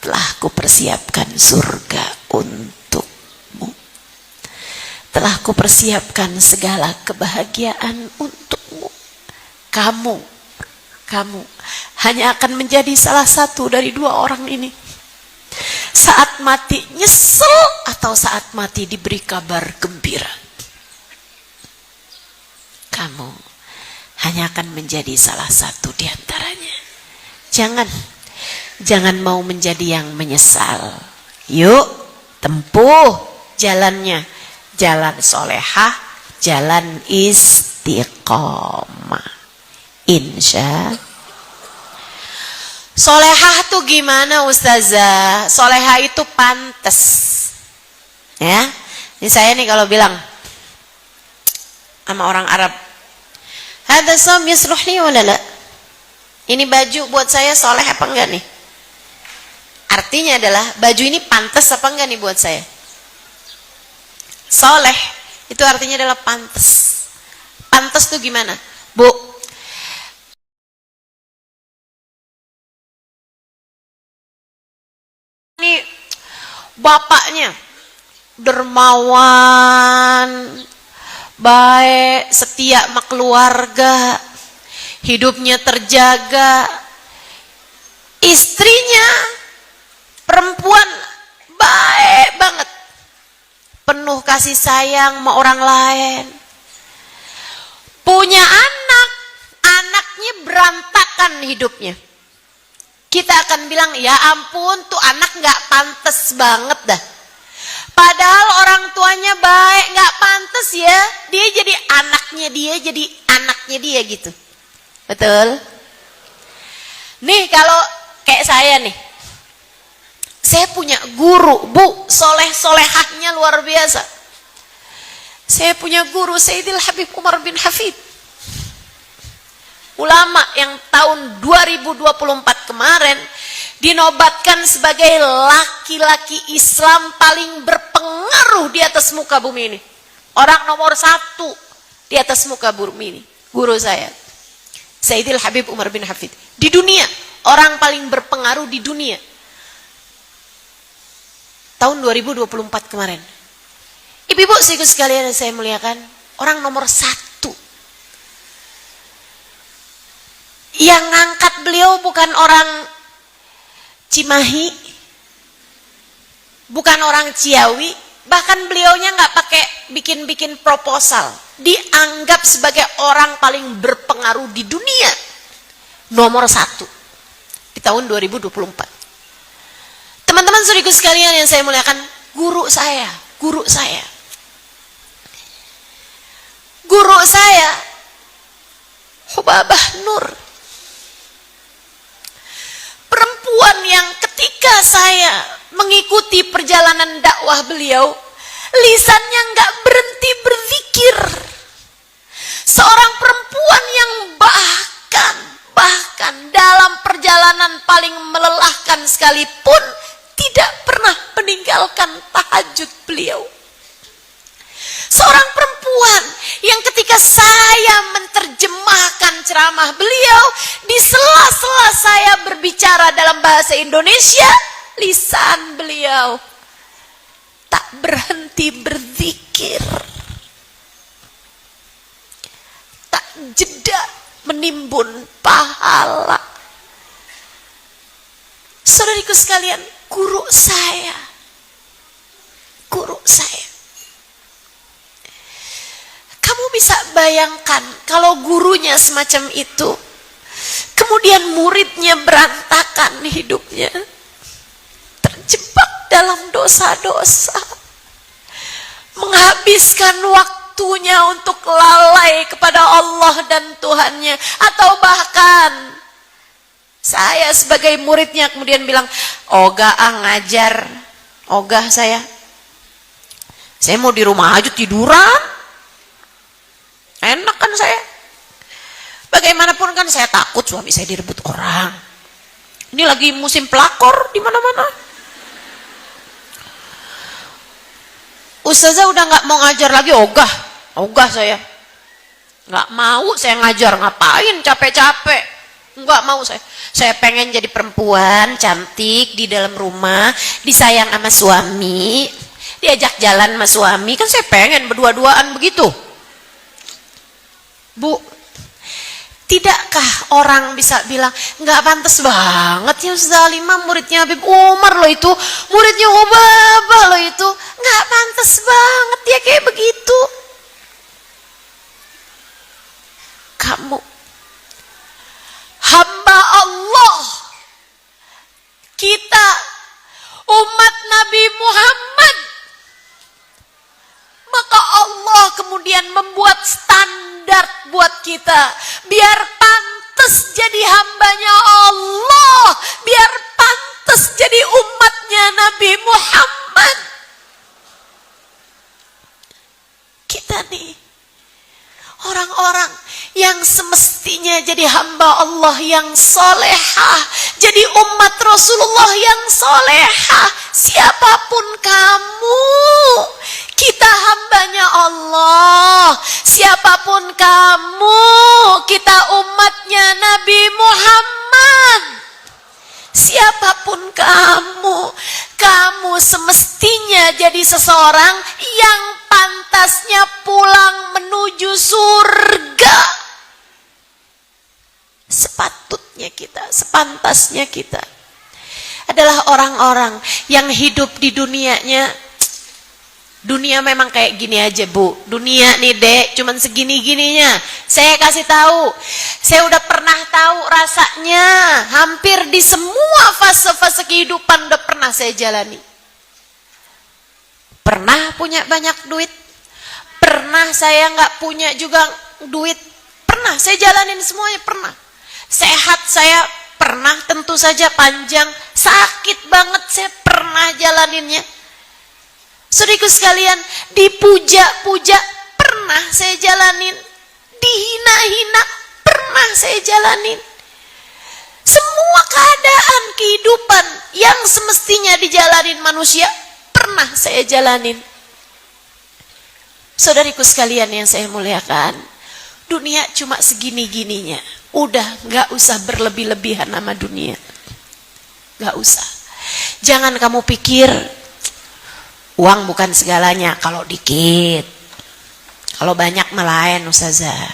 Telah kupersiapkan surga untukmu. Telah kupersiapkan segala kebahagiaan untukmu. Kamu hanya akan menjadi salah satu dari dua orang ini. Saat mati nyesel atau saat mati diberi kabar gembira. Kamu hanya akan menjadi salah satu di antaranya. Jangan mau menjadi yang menyesal. Yuk, tempuh jalannya. Jalan solehah, jalan istiqomah. Insya solehah tuh gimana Ustazah? Solehah itu pantas. Ya, ini saya nih kalau bilang sama orang Arab, hada som yusluh li wala la? Ini baju buat saya soleh apa enggak nih? Artinya adalah baju ini pantas apa enggak nih buat saya? Soleh itu artinya adalah pantas. Pantas tuh gimana? Bu, ini bapaknya dermawan, baik, setia sama keluarga, hidupnya terjaga. Istrinya perempuan baik banget, penuh kasih sayang sama orang lain. Punya anak, anaknya berantakan hidupnya. Kita akan bilang, ya ampun tuh anak gak pantas banget dah. Padahal orang tuanya baik, gak pantas ya. Dia jadi anaknya dia gitu. Betul? Nih kalau kayak saya nih. Saya punya guru, Bu, soleh-solehahnya luar biasa. Saya punya guru Sayyidil Habib Umar bin Hafid. Ulama yang tahun 2024 kemarin dinobatkan sebagai laki-laki Islam paling berpengaruh di atas muka bumi ini. Orang nomor 1 di atas muka bumi ini. Guru saya, Sayyidil Habib Umar bin Hafid. Di dunia, orang paling berpengaruh di dunia. Tahun 2024 kemarin. Ibu-ibu sekalian yang saya muliakan, orang nomor satu yang ngangkat beliau bukan orang Cimahi, bukan orang Ciawi, bahkan beliaunya nggak pakai bikin-bikin proposal, dianggap sebagai orang paling berpengaruh di dunia, nomor satu di tahun 2024. Teman-teman saudaraku sekalian yang saya muliakan, guru saya, Hubabah Nur, perempuan yang ketika saya mengikuti perjalanan dakwah beliau, lisannya nggak berhenti berzikir. Seorang perempuan yang bahkan dalam perjalanan paling melelahkan sekalipun tidak pernah meninggalkan tahajud beliau. Seorang perempuan yang ketika saya menerjemahkan ceramah beliau, di sela-sela saya berbicara dalam bahasa Indonesia, lisan beliau tak berhenti berzikir, tak jeda menimbun pahala. Saudariku sekalian, guru saya. Kamu bisa bayangkan kalau gurunya semacam itu, kemudian muridnya berantakan hidupnya, terjebak dalam dosa-dosa, menghabiskan waktunya untuk lalai kepada Allah dan Tuhannya, atau bahkan saya sebagai muridnya kemudian bilang, ogah ngajar, ogah saya mau di rumah aja tiduran, enak kan saya. Bagaimanapun kan saya takut suami saya direbut orang. Ini lagi musim pelakor di mana-mana. Ustazah udah nggak mau ngajar lagi, ogah saya, nggak mau saya ngajar, ngapain capek-capek, nggak mau saya pengen jadi perempuan cantik di dalam rumah, disayang sama suami, diajak jalan sama suami, kan saya pengen berdua-duaan begitu. Bu, tidakkah orang bisa bilang nggak pantas banget ya Ustazah Halimah muridnya Habib Umar loh itu, muridnya Hubabah loh itu, nggak pantas banget ya kayak begitu. Kamu hamba Allah, kita umat Nabi Muhammad, maka Allah kemudian membuat standar buat kita biar pantas jadi hambanya Allah, biar pantas jadi umatnya Nabi Muhammad. Kita nih orang-orang yang semestinya jadi hamba Allah yang solehah, jadi umat Rasulullah yang solehah. Siapapun kamu, kita hambanya Allah. Siapapun kamu, kita umatnya Nabi Muhammad. Siapapun kamu semestinya jadi seseorang yang pantasnya pulang menuju surga. Sepantasnya kita adalah orang-orang yang hidup di dunianya. Dunia memang kayak gini aja, Bu. Dunia nih, Dek, cuman segini-gininya. Saya kasih tahu, saya udah pernah tahu rasanya. Hampir di semua fase-fase kehidupan udah pernah saya jalani. Pernah punya banyak duit, pernah saya nggak punya juga duit, pernah saya jalanin semuanya, pernah. Sehat saya pernah tentu saja panjang, sakit banget saya pernah jalaninnya. Saudaraku sekalian, dipuja-puja pernah saya jalanin, dihina-hina pernah saya jalanin. Semua keadaan kehidupan yang semestinya dijalanin manusia pernah saya jalanin. Saudariku sekalian yang saya muliakan, dunia cuma segini-gininya. Udah gak usah berlebih-lebihan sama dunia, gak usah. Jangan kamu pikir Uang bukan segalanya, kalau dikit. Kalau banyak melain Ustazah.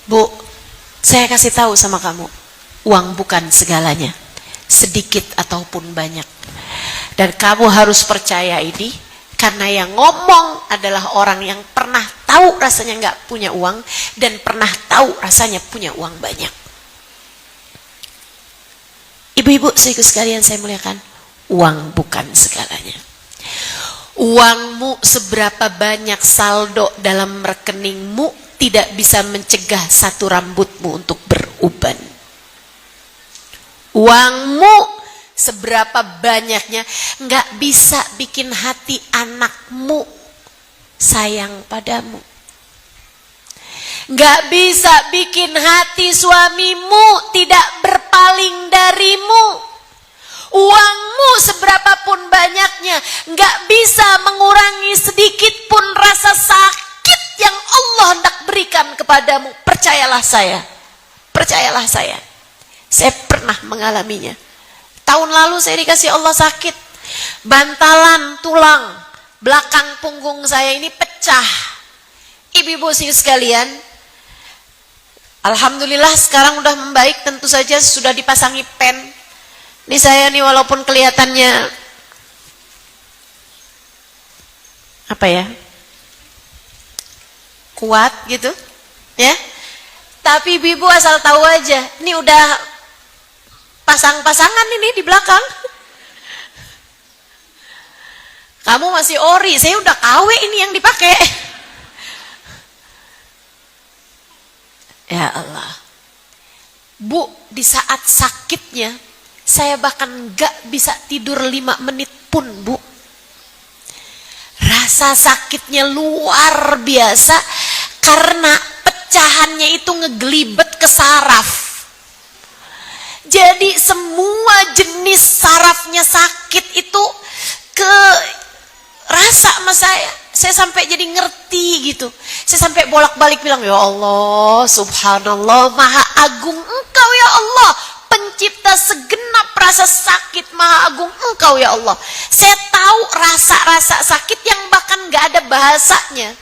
Bu, saya kasih tahu sama kamu, uang bukan segalanya, sedikit ataupun banyak. Dan kamu harus percaya ini, karena yang ngomong adalah orang yang pernah tahu rasanya nggak punya uang dan pernah tahu rasanya punya uang banyak. Ibu-ibu, saudaraku sekalian saya muliakan, uang bukan segalanya. Uangmu seberapa banyak saldo dalam rekeningmu tidak bisa mencegah satu rambutmu untuk beruban. Uangmu seberapa banyaknya nggak bisa bikin hati anakmu sayang padamu. Nggak bisa bikin hati suamimu tidak berpaling darimu. Uangmu seberapapun banyaknya nggak bisa mengurangi sedikit pun rasa sakit yang Allah hendak berikan kepadamu. Percayalah saya. Percayalah saya. Saya pernah mengalaminya. Tahun lalu saya dikasih Allah sakit. Bantalan tulang belakang punggung saya ini pecah. Ibu-ibu sekalian, alhamdulillah sekarang udah membaik, tentu saja sudah dipasangi pen. Ini saya nih walaupun kelihatannya apa ya, kuat gitu ya, tapi ibu asal tahu aja, ini udah pasang-pasangan ini di belakang. Kamu masih ori, saya udah KW ini yang dipakai. Ya Allah. Bu, di saat sakitnya saya bahkan gak bisa tidur 5 menit pun, Bu. Rasa sakitnya luar biasa karena pecahannya itu ngegelibet ke saraf. Jadi semua jenis sarafnya sakit itu ke rasa sama saya. Saya sampai jadi ngerti gitu. Saya sampai bolak-balik bilang, ya Allah, subhanallah, maha agung engkau ya Allah, pencipta segenap rasa sakit, maha agung engkau ya Allah. Saya tahu rasa-rasa sakit yang bahkan gak ada bahasanya.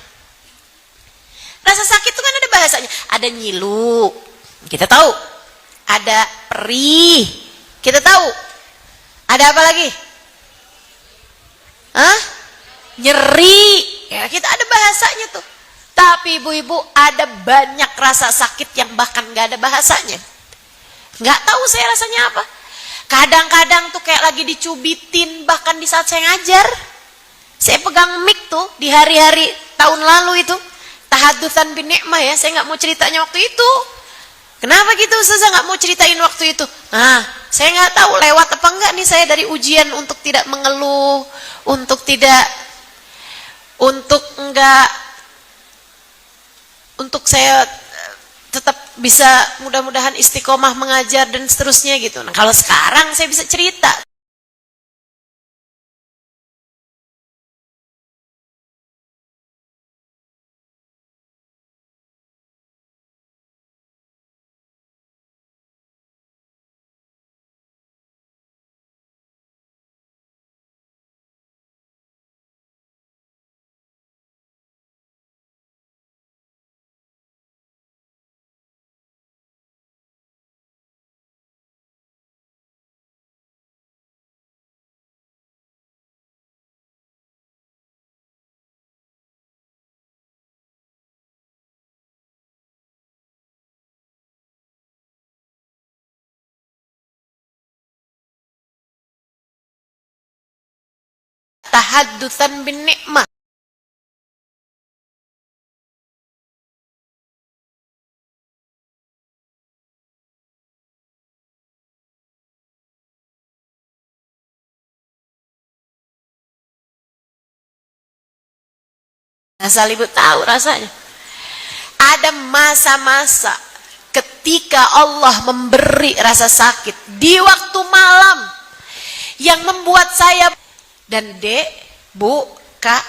Rasa sakit itu kan ada bahasanya. Ada nyilu, kita tahu. Ada perih, kita tahu. Ada apa lagi? Hah? Nyeri, ya kita ada bahasanya tuh. Tapi ibu-ibu, ada banyak rasa sakit yang bahkan gak ada bahasanya. Gak tahu saya rasanya apa. Kadang-kadang tuh kayak lagi dicubitin, bahkan di saat saya ngajar. Saya pegang mic tuh di hari-hari tahun lalu itu, tahadutsan bin ni'mah ya, saya gak mau ceritanya waktu itu. Kenapa gitu Ustazah gak mau ceritain waktu itu? Nah, saya gak tahu lewat apa enggak nih saya dari ujian untuk tidak mengeluh, untuk saya tetap bisa mudah-mudahan istiqomah mengajar dan seterusnya gitu. Nah, kalau sekarang saya bisa cerita. Tahadutsan bin ni'mah. Asal ibu tahu rasanya. Ada masa-masa ketika Allah memberi rasa sakit di waktu malam yang membuat saya dan Dek, Bu, Kak,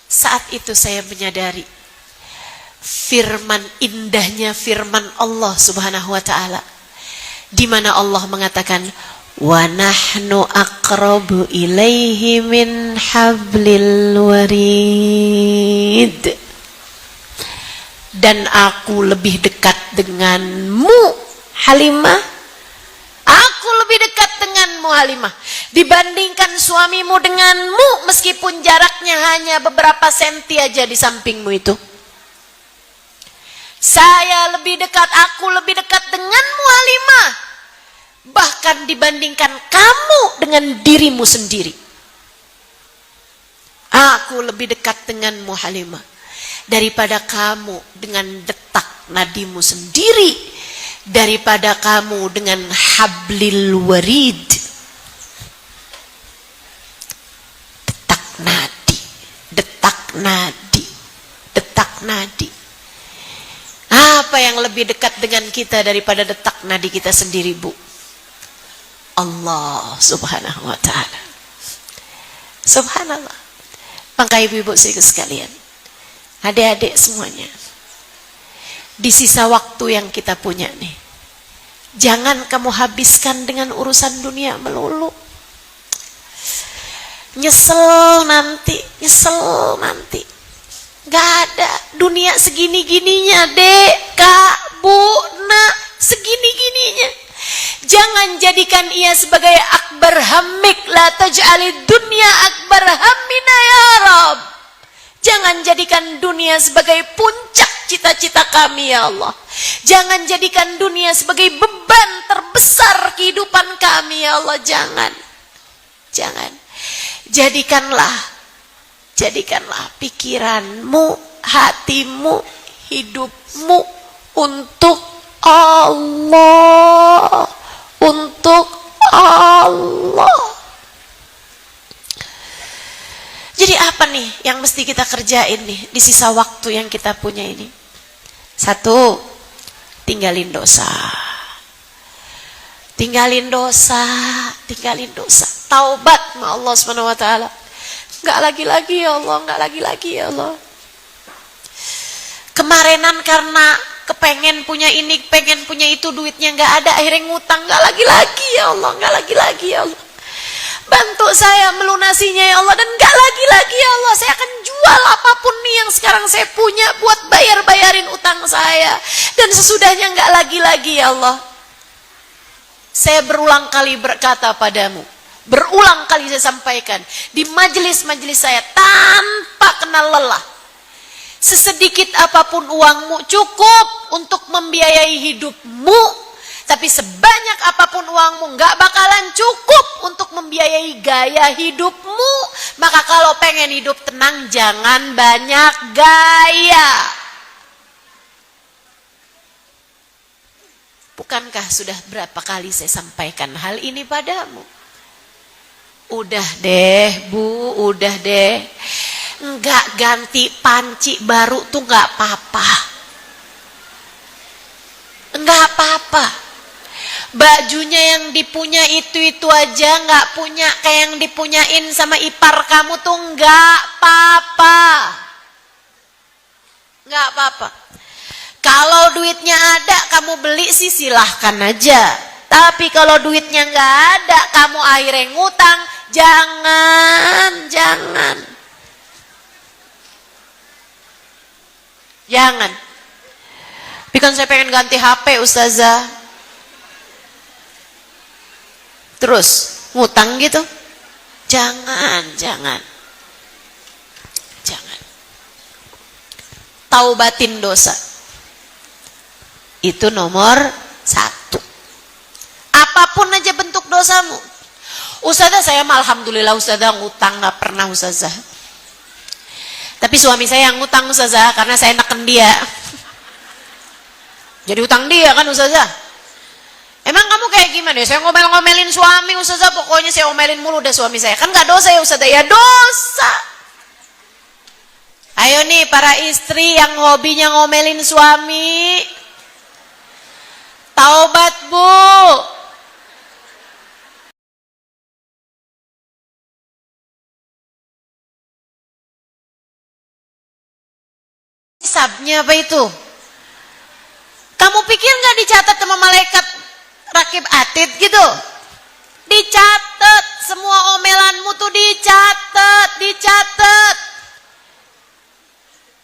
saat itu saya menyadari indahnya firman Allah Subhanahu wa taala, di mana Allah mengatakan Wa nahnu aqrabu ilaihi min hablil warid. Dan aku lebih dekat denganmu, Halimah. Aku lebih dekat denganmu, Halimah, dibandingkan suamimu denganmu, meskipun jaraknya hanya beberapa senti aja di sampingmu itu. Saya lebih dekat, aku lebih dekat denganmu, Halimah, bahkan dibandingkan kamu dengan dirimu sendiri. Aku lebih dekat denganmu, Halimah, daripada kamu dengan detak nadimu sendiri, daripada kamu dengan hablil warid. Detak nadi, detak nadi, detak nadi. Apa yang lebih dekat dengan kita daripada detak nadi kita sendiri, Bu? Allah subhanahu wa ta'ala. Subhanallah. Maka ibu-ibu sekalian, adik-adik semuanya, di sisa waktu yang kita punya nih, jangan kamu habiskan dengan urusan dunia melulu. Nyesel nanti, nyesel nanti. Gak ada dunia segini-gininya, dek, kak, bu, nak, segini-gininya. Jangan jadikan ia sebagai akbar hammik, la taj'alid dunya akbar hammina ya Rabb. Jangan jadikan dunia sebagai puncak cita-cita kami, ya Allah. Jangan jadikan dunia sebagai beban terbesar kehidupan kami, ya Allah. Jangan. Jangan. Jadikanlah pikiranmu, hatimu, hidupmu untuk Allah. Untuk Allah. Jadi apa nih yang mesti kita kerjain nih di sisa waktu yang kita punya ini? Satu, tinggalin dosa. Tinggalin dosa, tinggalin dosa. Taubat sama Allah Subhanahu wa taala. Enggak lagi-lagi ya Allah, enggak lagi-lagi ya Allah. Kemarinan karena kepengen punya ini, pengen punya itu, duitnya enggak ada, akhirnya ngutang. Enggak lagi-lagi ya Allah, enggak lagi-lagi ya Allah. Bantu saya melunasinya ya Allah, dan enggak lagi-lagi ya Allah. Saya akan jual apapun nih yang sekarang saya punya buat bayar-bayarin utang saya. Dan sesudahnya enggak lagi-lagi ya Allah. Saya berulang kali berkata padamu, berulang kali saya sampaikan di majelis-majelis saya tanpa kenal lelah. Sesedikit apapun uangmu cukup untuk membiayai hidupmu, tapi sebanyak apapun uangmu nggak bakalan cukup untuk membiayai gaya hidupmu. Maka kalau pengen hidup tenang, jangan banyak gaya. Bukankah sudah berapa kali saya sampaikan hal ini padamu? Udah deh, Bu, udah deh. Enggak ganti panci baru tuh enggak apa-apa. Enggak apa-apa. Bajunya yang dipunya itu aja enggak punya kayak yang dipunyain sama ipar kamu tuh enggak apa-apa. Enggak apa-apa. Kalau duitnya ada kamu beli sih silahkan aja. Tapi kalau duitnya enggak ada, kamu akhirnya ngutang, jangan. Jangan. Tapi kan saya pengen ganti HP, Ustazah. Terus ngutang gitu? Jangan. Taubatin dosa. Itu nomor 1. Apapun aja bentuk dosamu. Ustazah, saya mah alhamdulillah Ustazah ngutang gak pernah Ustazah. Tapi suami saya yang ngutang Ustazah, karena saya neken dia. Jadi utang dia kan Ustazah. Emang kamu kayak gimana ya? Saya ngomel-ngomelin suami Ustazah, pokoknya saya omelin mulu deh suami saya. Kan gak dosa ya Ustazah? Ya dosa. Ayo nih para istri yang hobinya ngomelin suami, taubat Bu. Hisabnya apa itu? Kamu pikir gak dicatat sama malaikat rakib atid gitu? Dicatat, semua omelanmu tuh dicatat.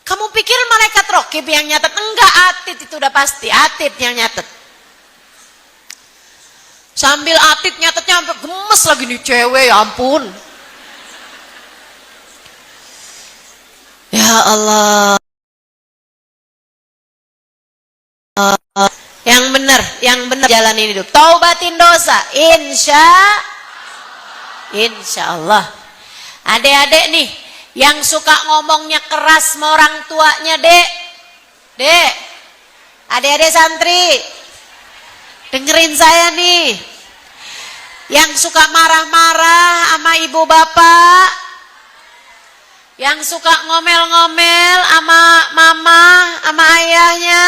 Kamu pikir malaikat rokib yang nyatet? Enggak, Atid itu udah pasti, Atid yang nyatet. Sambil Atid nyatetnya sampai gemes lagi nih cewek, ya ampun. Ya Allah. Yang benar jalanin hidup. Taubatin dosa. Insya Allah. Adik-adik nih yang suka ngomongnya keras sama orang tuanya, Dek. Adik-adik santri, dengerin saya nih. Yang suka marah-marah sama ibu bapak, yang suka ngomel-ngomel sama mama, sama ayahnya,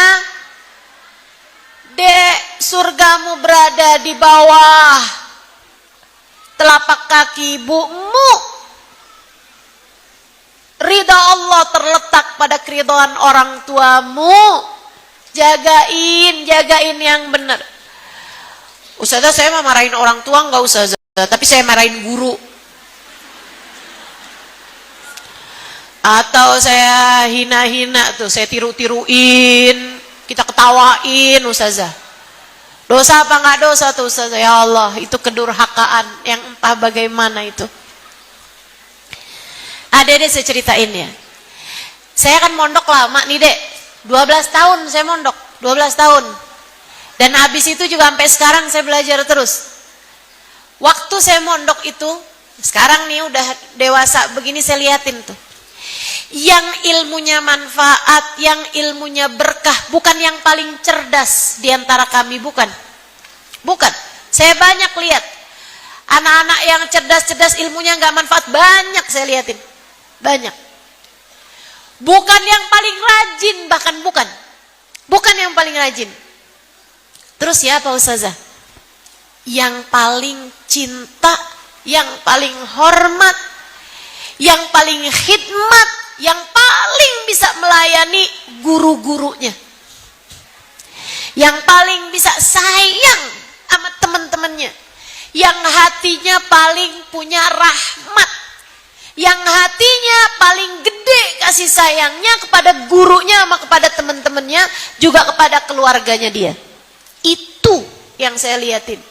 Dek, surgamu berada di bawah telapak kaki ibumu. Ridha Allah terletak pada keridhaan orang tuamu. Jagain yang benar. Ustazah, saya mah marahin orang tua enggak, Ustazah, tapi saya marahin guru. Atau saya hina-hina tuh, saya tiru-tiruin, kita ketawain, Ustazah. Dosa apa enggak dosa tuh, Ustazah? Ya Allah, itu kedurhakaan yang entah bagaimana itu. Dek, saya ceritain ya. Saya kan mondok lama nih, Dek. 12 tahun saya mondok, 12 tahun. Dan habis itu juga sampai sekarang saya belajar terus. Waktu saya mondok itu, sekarang nih udah dewasa begini, saya liatin tuh. Yang ilmunya manfaat, yang ilmunya berkah, bukan yang paling cerdas di antara kami, bukan. Saya banyak lihat anak-anak yang cerdas-cerdas, ilmunya nggak manfaat, banyak saya liatin. Banyak. Bukan yang paling rajin, bahkan bukan yang paling rajin. Terus ya Pak Ustazah, yang paling cinta, yang paling hormat, yang paling khidmat, yang paling bisa melayani guru-gurunya, yang paling bisa sayang sama teman-temannya, yang hatinya paling punya rahmat, yang hatinya paling gede kasih sayangnya kepada gurunya sama kepada teman-temannya, juga kepada keluarganya dia. Itu yang saya liatin.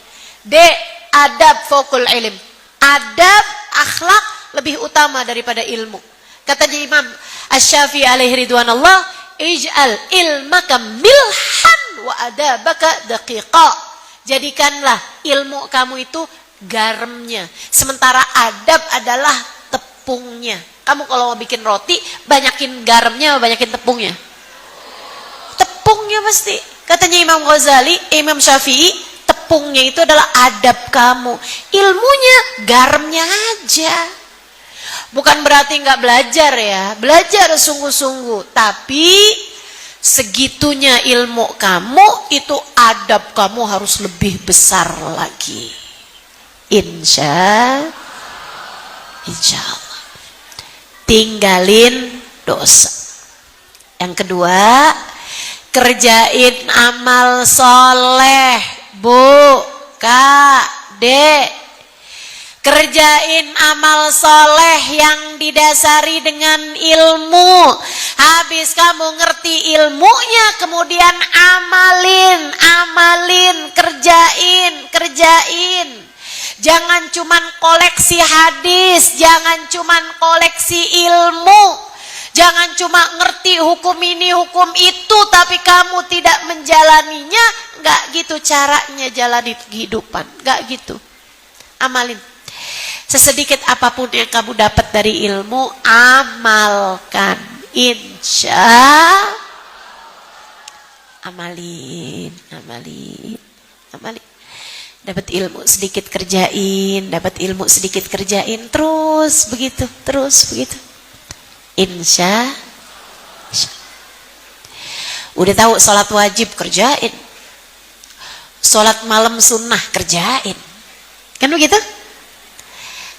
Adab fokul ilm. Adab, akhlak lebih utama daripada ilmu. Katanya Imam Asy-Syafi'i alaihi ridwanullah, ij'al ilmaka milhan wa adabaka daqiqa. Jadikanlah ilmu kamu itu garamnya, sementara adab adalah tepungnya. Kamu kalau mau bikin roti, banyakin garamnya, banyakin tepungnya. Tepungnya pasti. Katanya Imam Ghazali, Imam Syafi'i, tepungnya itu adalah adab kamu. Ilmunya, garamnya aja. Bukan berarti nggak belajar ya, belajar sungguh-sungguh. Tapi segitunya ilmu kamu, itu adab kamu harus lebih besar lagi. Insya Allah. Tinggalin dosa. Yang kedua, kerjain amal soleh, Bu, Kak, Dek. Kerjain amal soleh yang didasari dengan ilmu. Habis kamu ngerti ilmunya, kemudian amalin, kerjain. Jangan cuman koleksi hadis, jangan cuman koleksi ilmu. Jangan cuma ngerti hukum ini, hukum itu, tapi kamu tidak menjalaninya. Enggak gitu caranya jalani kehidupan. Enggak gitu. Amalin. Sesedikit apapun yang kamu dapat dari ilmu, amalkan. Amalin. Dapat ilmu sedikit kerjain, terus begitu. Insya. Udah tahu sholat wajib, kerjain. Sholat malam sunnah, kerjain. Kan begitu?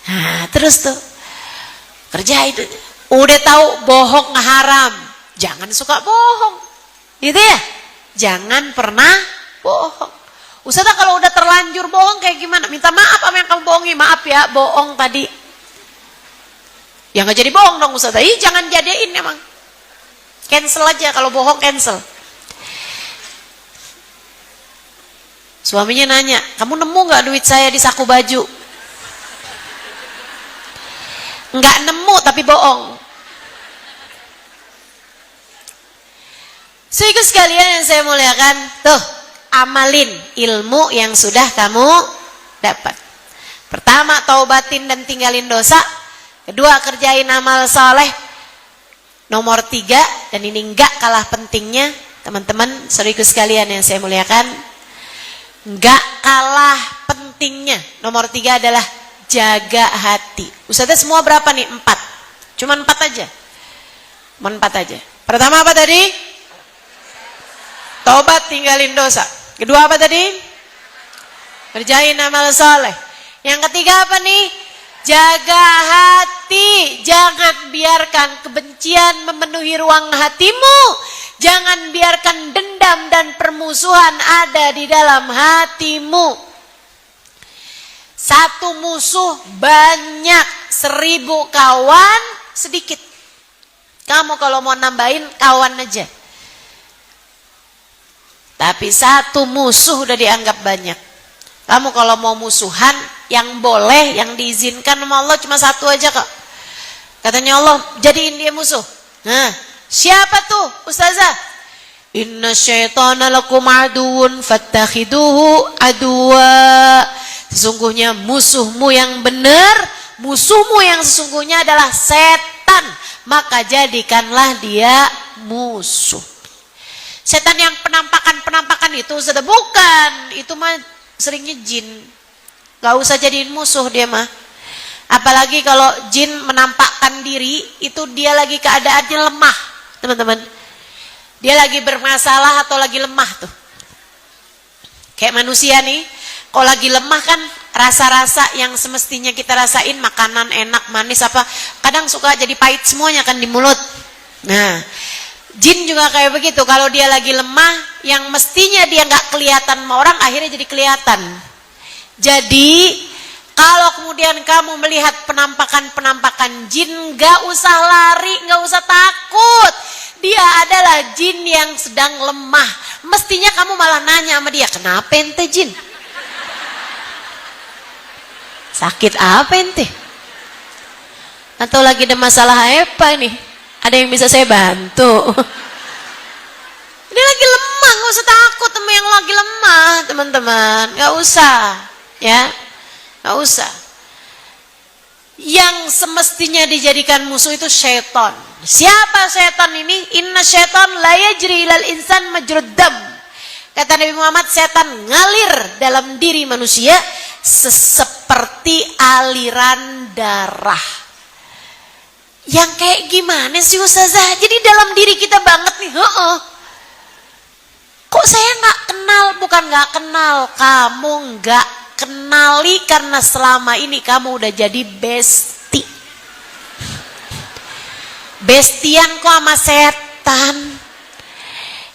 Nah, terus tuh kerjain. Udah tahu bohong haram, jangan suka bohong. Gitu ya? Jangan pernah bohong. Ustazah, kalau udah terlanjur bohong kayak gimana? Minta maaf sama yang maaf ya, bohong tadi. Ya nggak jadi bohong dong Ustaz. Jangan jadiin emang. Cancel aja, kalau bohong cancel. Suaminya nanya, kamu nemu nggak duit saya di saku baju? Nggak nemu tapi bohong. Saudara sekalian yang saya muliakan, tuh amalin ilmu yang sudah kamu dapat. Pertama, taubatin dan tinggalin dosa. Kedua, kerjain amal soleh. Nomor 3, dan ini enggak kalah pentingnya, teman-teman, saudara sekalian yang saya muliakan, enggak kalah pentingnya. Nomor 3 adalah jaga hati. Ustazah semua berapa nih? 4. Cuma 4 aja. Cuma 4 aja. Pertama apa tadi? Taubat, tinggalin dosa. Kedua apa tadi? Kerjain amal soleh. Yang ketiga apa nih? Jaga hati. Jangan biarkan kebencian memenuhi ruang hatimu. Jangan biarkan dendam dan permusuhan ada di dalam hatimu. Satu musuh banyak, 1000 kawan sedikit. Kamu kalau mau nambahin kawan aja. Tapi satu musuh udah dianggap banyak. Kamu kalau mau musuhan, yang boleh, yang diizinkan sama Allah cuma satu aja kok. Katanya Allah, jadiin dia musuh. Nah, siapa tuh Ustazah? Inna syaitana lakum aduun fattakhiduhu aduwa. Sesungguhnya musuhmu yang benar, musuhmu yang sesungguhnya adalah setan. Maka jadikanlah dia musuh. Setan yang penampakan itu sudah bukan, itu mah seringnya jin. Gak usah jadiin musuh dia mah. Apalagi kalau jin menampakkan diri, itu dia lagi keadaannya lemah, teman-teman. Dia lagi bermasalah atau lagi lemah tuh. Kayak manusia nih, kalau lagi lemah kan rasa-rasa yang semestinya kita rasain, makanan enak, manis apa, kadang suka jadi pahit semuanya kan di mulut. Nah, jin juga kayak begitu. Kalau dia lagi lemah, yang mestinya dia nggak kelihatan sama orang, akhirnya jadi kelihatan. Jadi kalau kemudian kamu melihat penampakan jin, nggak usah lari, nggak usah takut. Dia adalah jin yang sedang lemah. Mestinya kamu malah nanya sama dia, kenapa ente jin? Sakit apa ente? Atau lagi ada masalah apa nih? Ada yang bisa saya bantu? Dia lagi lemah, nggak usah takut sama yang lagi lemah, teman-teman. Nggak usah, ya, nggak usah. Yang semestinya dijadikan musuh itu syaitan. Siapa syaitan ini? Inna syaitan la yajri ilal insan majrud dam. Kata Nabi Muhammad, setan ngalir dalam diri manusia seperti aliran darah. Yang kayak gimana sih Ustazah? Jadi dalam diri kita banget nih. Kok saya nggak kenal? Bukan nggak kenal, kamu nggak kenali karena selama ini kamu udah jadi bestie. Bestian kok sama setan.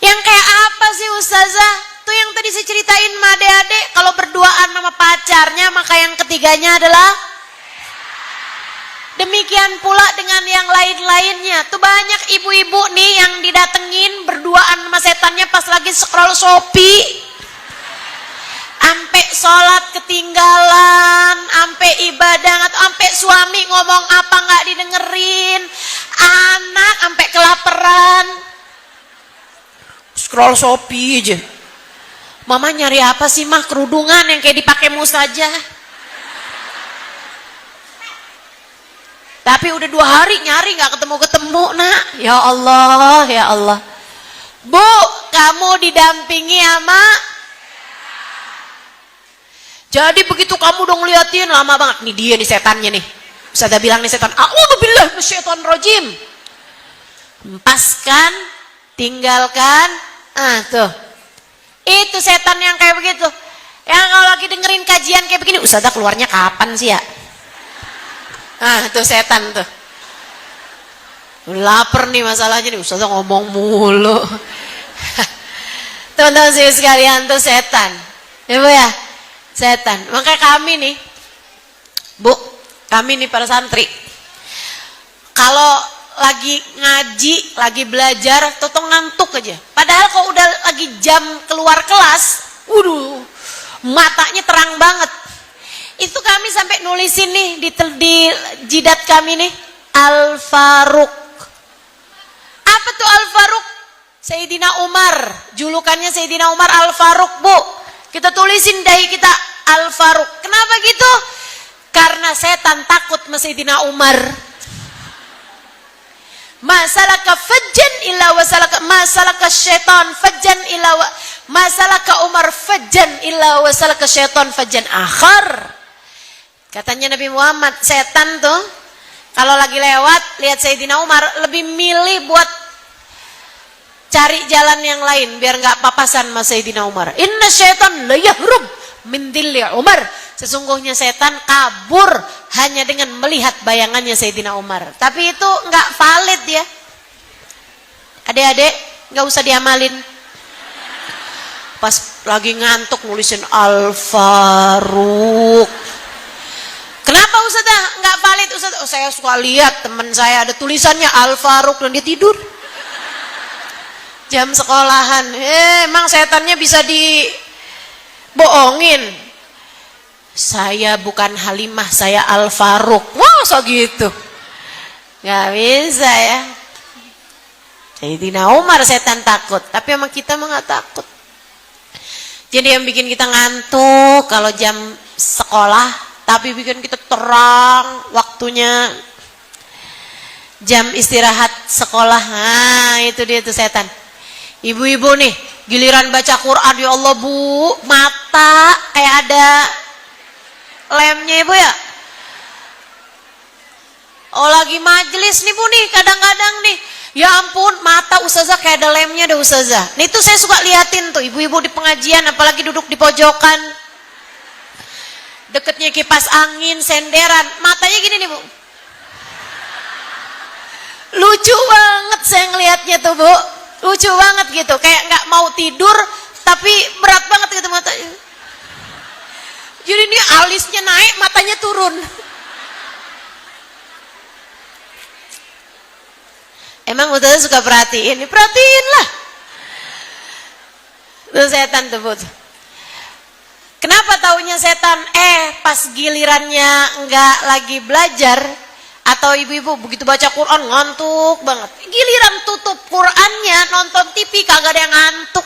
Yang kayak apa sih Ustazah? Tuh yang tadi saya ceritain sama adik-adik, kalau berduaan sama pacarnya, maka yang ketiganya adalah demikian pula dengan yang lain-lainnya. Tuh banyak ibu-ibu nih yang didatengin berduaan sama setannya pas lagi scroll Shopee. Ampe sholat ketinggalan, ampe ibadah, atau ampe suami ngomong apa nggak didengerin, anak ampe kelaparan, scroll Shopee aja. Mama nyari apa sih mah? Kerudungan yang kayak dipakai Musa aja. Tapi udah 2 hari nyari nggak ketemu nak. Ya Allah, ya Allah. Bu, kamu didampingi sama. Jadi begitu kamu udah ngeliatin lama banget. Nih dia nih setannya nih. Ustazah bilang nih setan. A'udzubillah minasyaitonir rajim. Hempaskan, tinggalkan. Tuh. Itu setan yang kayak begitu. Yang kalau lagi dengerin kajian kayak begini, Ustazah keluarnya kapan sih ya? Tuh setan tuh. Lapar nih masalahnya nih, Ustazah ngomong mulu. Teman-teman sekalian tuh setan. Ya Bu ya? Setan. Makanya kami nih Bu, kami nih para santri, kalau lagi ngaji, lagi belajar, toto ngantuk aja. Padahal kalau udah lagi jam keluar kelas, matanya terang banget. Itu kami sampai nulisin nih di jidat kami nih, Al-Faruq. Apa tuh Al-Faruq? Sayyidina Umar, julukannya Sayyidina Umar Al-Faruq, Bu. Kita tulisin dahi kita Al-Faruq. Kenapa gitu? Karena setan takut sama Sayyidina Umar. Masalaka fajjan illa wasalaka, masalaka syaitan fajjan illa wa, masalaka Umar fajjan illa wasalaka syaitan fajjan akhar. Katanya Nabi Muhammad, setan tuh kalau lagi lewat lihat Sayyidina Umar lebih milih buat cari jalan yang lain biar nggak papasan sama Sayyidina Umar. Inna syaitan la yahrub min dhilli Umar. Sesungguhnya setan kabur hanya dengan melihat bayangannya Sayyidina Umar. Tapi itu nggak valid ya. Adik-adik nggak usah diamalin. Pas lagi ngantuk nulisin Al-Faruq. Kenapa Ustazah nggak valid Ustazah? Oh, saya suka lihat teman saya ada tulisannya Al-Faruq dan dia tidur. Jam sekolahan. Emang setannya bisa dibohongin. Saya bukan Halimah, saya Al-Faruq. Wah, so gitu. Gak bisa ya. Sayyidina Umar setan takut, tapi sama kita mah gak takut. Jadi yang bikin kita ngantuk kalau jam sekolah, tapi bikin kita terang waktunya jam istirahat sekolah. Nah, itu dia tuh setan. Ibu-ibu nih, giliran baca Quran, ya Allah Bu, mata kayak ada lemnya Ibu ya. Oh lagi majelis nih Bu nih, kadang-kadang nih, ya ampun mata Ustazah kayak ada lemnya deh Ustazah. Nah itu saya suka liatin tuh ibu-ibu di pengajian, apalagi duduk di pojokan, deketnya kipas angin, senderan, matanya gini nih Bu. Lucu banget saya ngelihatnya tuh Bu, lucu banget gitu, kayak nggak mau tidur tapi berat banget gitu matanya. Jadi ini alisnya naik, matanya turun. Emang Ustazah suka perhatiin? Perhatiin lah. Itu setan tuh Bu. Kenapa taunya setan? Pas gilirannya nggak lagi belajar, atau ibu-ibu begitu baca Quran ngantuk banget. Giliran tutup Qurannya, nonton TV kagak ada yang ngantuk.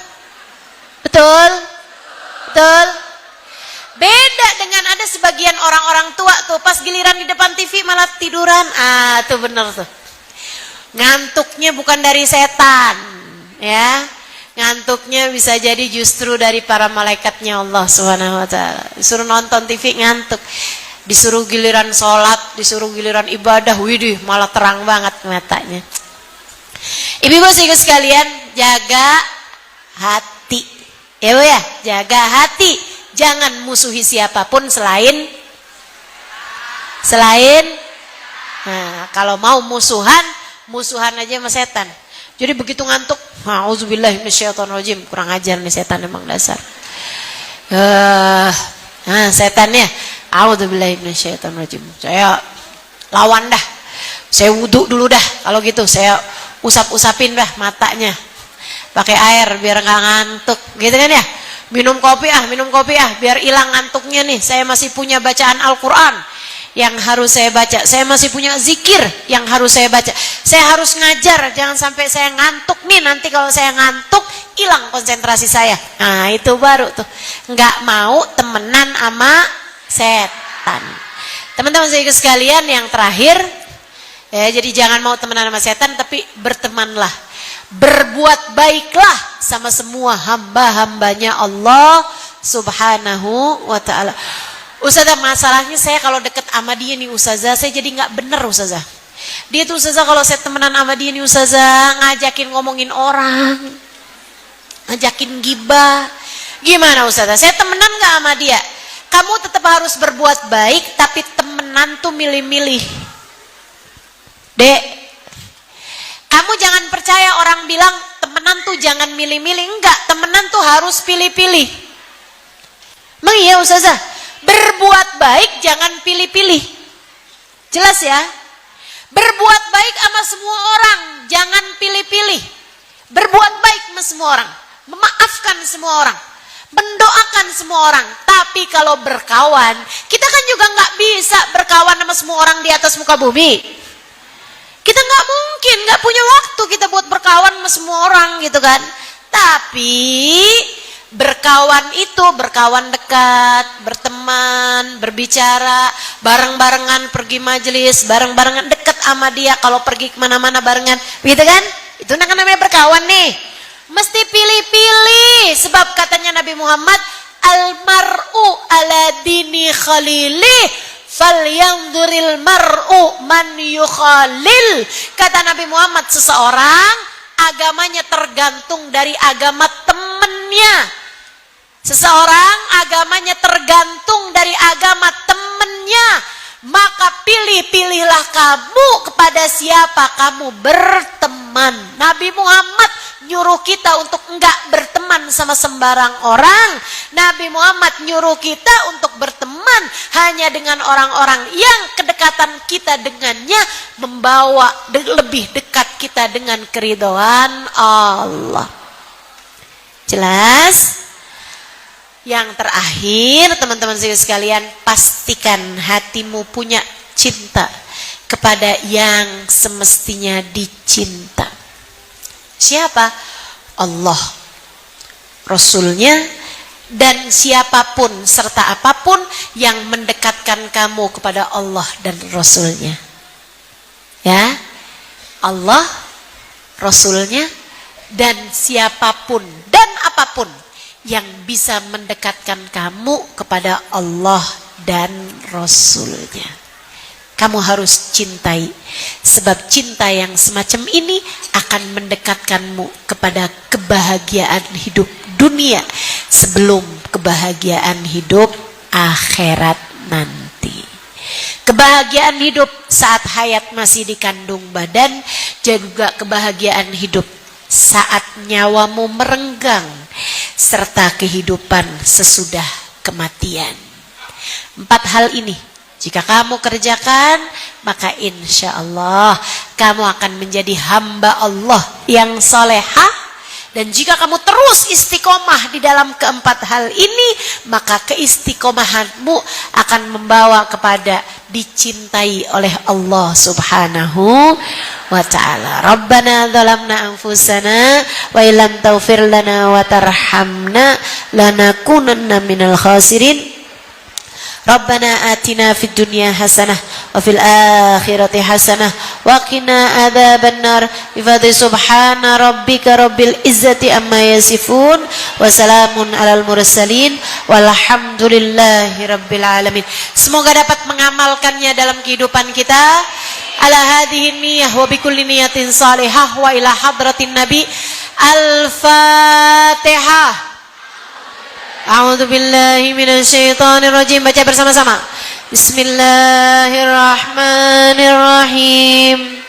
Betul? Betul? Beda dengan ada sebagian orang-orang tua tuh pas giliran di depan TV malah tiduran. Ah, tuh bener tuh. Ngantuknya bukan dari setan, ya. Ngantuknya bisa jadi justru dari para malaikatnya Allah Subhanahu wa taala. Disuruh nonton TV ngantuk. Disuruh giliran sholat, disuruh giliran ibadah, widih malah terang banget matanya. Ibu-ibu sekalian, jaga hati. Ya Bu ya, jaga hati. Jangan musuhi siapapun selain nah, kalau mau musuhan aja sama setan. Jadi begitu ngantuk, auzubillahi minasyaitonirrajim, kurang ajar nih setan emang dasar. Nah, setannya auzubillahi minasyaitonirrajim. Saya lawan dah. Saya wudu dulu dah. Kalau gitu saya usap-usapin dah matanya. Pakai air biar enggak ngantuk, gitu kan ya? Minum kopi biar hilang ngantuknya nih. Saya masih punya bacaan Al-Quran yang harus saya baca. Saya masih punya zikir yang harus saya baca. Saya harus ngajar, jangan sampai saya ngantuk nih. Nanti kalau saya ngantuk, hilang konsentrasi saya. Nah itu baru tuh, nggak mau temenan sama setan. Teman-teman saya sekalian, yang terakhir ya, jadi jangan mau temenan sama setan, tapi bertemanlah, berbuat baiklah sama semua hamba-hambanya Allah Subhanahu wa ta'ala. Ustazah, masalahnya saya kalau deket sama dia nih Ustazah, saya jadi nggak bener Ustazah. Dia tuh Ustazah kalau saya temenan sama dia nih Ustazah, ngajakin ngomongin orang, ngajakin gibah. Gimana Ustazah? Saya temenan nggak sama dia? Kamu tetap harus berbuat baik, tapi temenan tuh milih-milih. Dek, kamu jangan percaya orang bilang temenan tuh jangan milih-milih. Enggak, temenan tuh harus pilih-pilih. Emang iya Ustazah? Berbuat baik jangan pilih-pilih. Jelas ya? Berbuat baik sama semua orang, jangan pilih-pilih. Berbuat baik sama semua orang, memaafkan semua orang, mendoakan semua orang. Tapi kalau berkawan, kita kan juga nggak bisa berkawan sama semua orang di atas muka bumi. Kita nggak mungkin, nggak punya waktu kita buat berkawan sama semua orang gitu kan. Tapi berkawan itu berkawan dekat, berteman, berbicara, bareng-barengan pergi majelis, bareng-barengan dekat sama dia kalau pergi kemana-mana barengan, gitu kan? Itu namanya berkawan nih. Mesti pilih-pilih, sebab katanya Nabi Muhammad, almar'u ala dini khalili, falyanzuril mar'u man yukhalil. Kata Nabi Muhammad, seseorang agamanya tergantung dari agama temennya. Seseorang agamanya tergantung dari agama temennya. Maka pilih-pilihlah kamu kepada siapa kamu berteman. Nabi Muhammad nyuruh kita untuk enggak berteman sama sembarang orang. Nabi Muhammad nyuruh kita untuk berteman hanya dengan orang-orang yang kedekatan kita dengannya membawa lebih dekat kita dengan keridhaan Allah. Jelas? Yang terakhir, teman-teman sekalian, pastikan hatimu punya cinta kepada yang semestinya dicinta. Siapa? Allah, Rasulnya, dan siapapun serta apapun yang mendekatkan kamu kepada Allah dan Rasulnya. Ya, Allah, Rasulnya, dan siapapun dan apapun yang bisa mendekatkan kamu kepada Allah dan Rasulnya. Kamu harus cintai, sebab cinta yang semacam ini akan mendekatkanmu kepada kebahagiaan hidup dunia sebelum kebahagiaan hidup akhirat nanti. Kebahagiaan hidup saat hayat masih dikandung badan, juga kebahagiaan hidup saat nyawamu merenggang, serta kehidupan sesudah kematian. 4 hal ini jika kamu kerjakan, maka insya Allah kamu akan menjadi hamba Allah yang salehah. Dan jika kamu terus istiqomah di dalam keempat hal ini, maka keistiqomahanmu akan membawa kepada dicintai oleh Allah Subhanahu wa ta'ala. Rabbana zalamna anfusana wa illam taghfir lana wa tarhamna lanakunanna minal khasirin. Rabbana atina fid dunya hasanah wa fil akhirati hasanah wa qina adzabannar. Bi subhana rabbika rabbil izzati amma yasifun wa salamun alal mursalin walhamdulillahi rabbil alamin. Semoga dapat mengamalkannya dalam kehidupan kita. Ala hadhihi niyyah wa bikulli niyatin salihah wa ila hadratin nabi. Al-Fatihah. A'udzu billahi minasy syaithanir rajim. Baca bersama-sama. Bismillahirrahmanirrahim.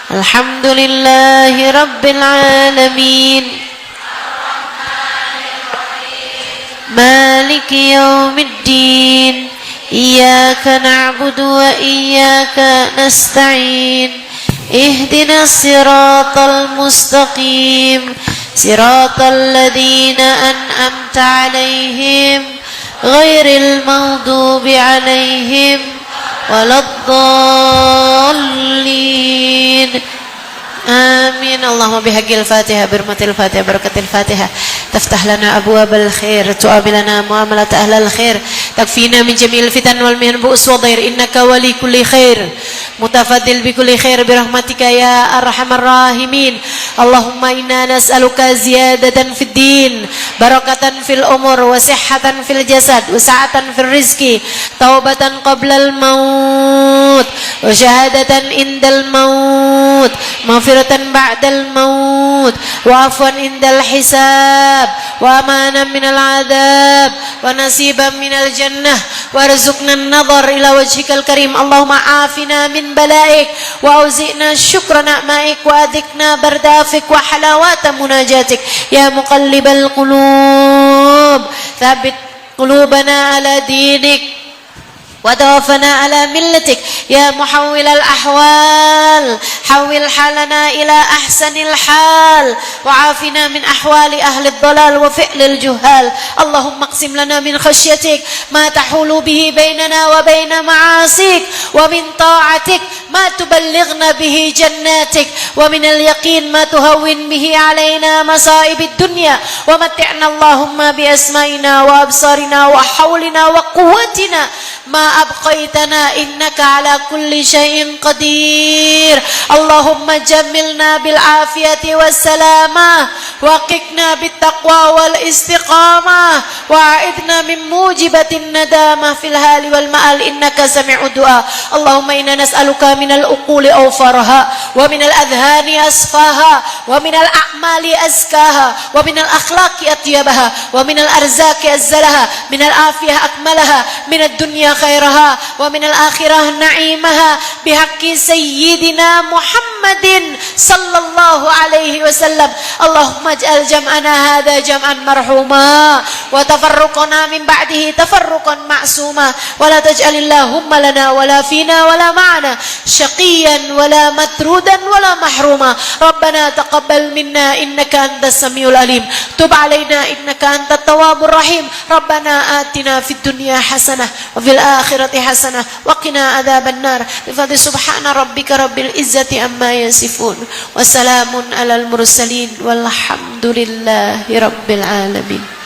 Alhamdulillahi rabbil alamin. Maliki yaumiddin. Iyyaka na'budu wa iyyaka nasta'in. Ihdinas siratal mustaqim. Siratal ladzina an'amta 'alaihim ghairil maghdubi 'alaihim waladdallin. Amin. Allahumma bihaqqil Fatihah, birmatil Fatihah, barakatil Fatihah, taftah lana abwabal khair, tu'abilana muamalat ahlal khair, takfina min jami'il fitan wal mihan bu'us wa dhair, innaka wali kulli khair, mutafaddil bi kulli khair birahmatika ya arhamar rahimin. Allahumma inna nas'aluka ziyadatan fid din, barakatan fil umur, wa sihhatan fil jasad, wa sa'atan fil rizki, taubatan qablal maut, wa syahadatan indal maut, maghfiratan ba'dal maut, wa afwan indal hisab, wa amanan minal adab, wa nasiban minal jannah, wa rizqna an-nadhar ila wajhikal karim. Allahumma afina min balaik, wa auzi'na syukra na'maik, wa adhikna bardafik, wa halawata munajatik. Ya muqallibal qulub, thabbit qulubana ala dinik. وتوفنا على ملتك يا محول الأحوال حول حالنا إلى أحسن الحال وعافنا من أحوال أهل الضلال وفعل الجهال اللهم اقسم لنا من خشيتك ما تحول به بيننا وبين معاصيك ومن طاعتك ما تبلغنا به جناتك ومن اليقين ما تهون به علينا مصائب الدنيا ومتعنا اللهم بأسمائنا وأبصارنا وحولنا وقوتنا ما أبقيتنا إنك على كل شيء قدير اللهم جملنا بالعافية والسلامة وقنا بالتقوى والاستقامة وأعذنا من موجبة الندامة في الهال والمآل إنك سميع الدعاء اللهم إنا نسألك من العقول أوفرها ومن الأذهان أصفاها ومن الأعمال أزكاها ومن الأخلاق أطيبها ومن الأرزاق أزلها من العافية أكملها من الدنيا خيرها ومن الآخرة نعيمها بحق سيدنا محمد صلى الله عليه وسلم اللهم اجعل جمعنا هذا جمعا مرحوما وتفرقنا من بعده تفرقا معصوما ولا تجعل اللهم لنا ولا فينا ولا معنا شقيا ولا مطرودا ولا محروما ربنا تقبل منا إنك أنت السميع العليم تب علينا إنك أنت التواب الرحيم ربنا آتنا في الدنيا حسنة وفي الآخرة حسنة وقنا عذاب النار بفضل سبحان ربك رب العزة عما يصفون وسلام على المرسلين والحمد لله رب العالمين.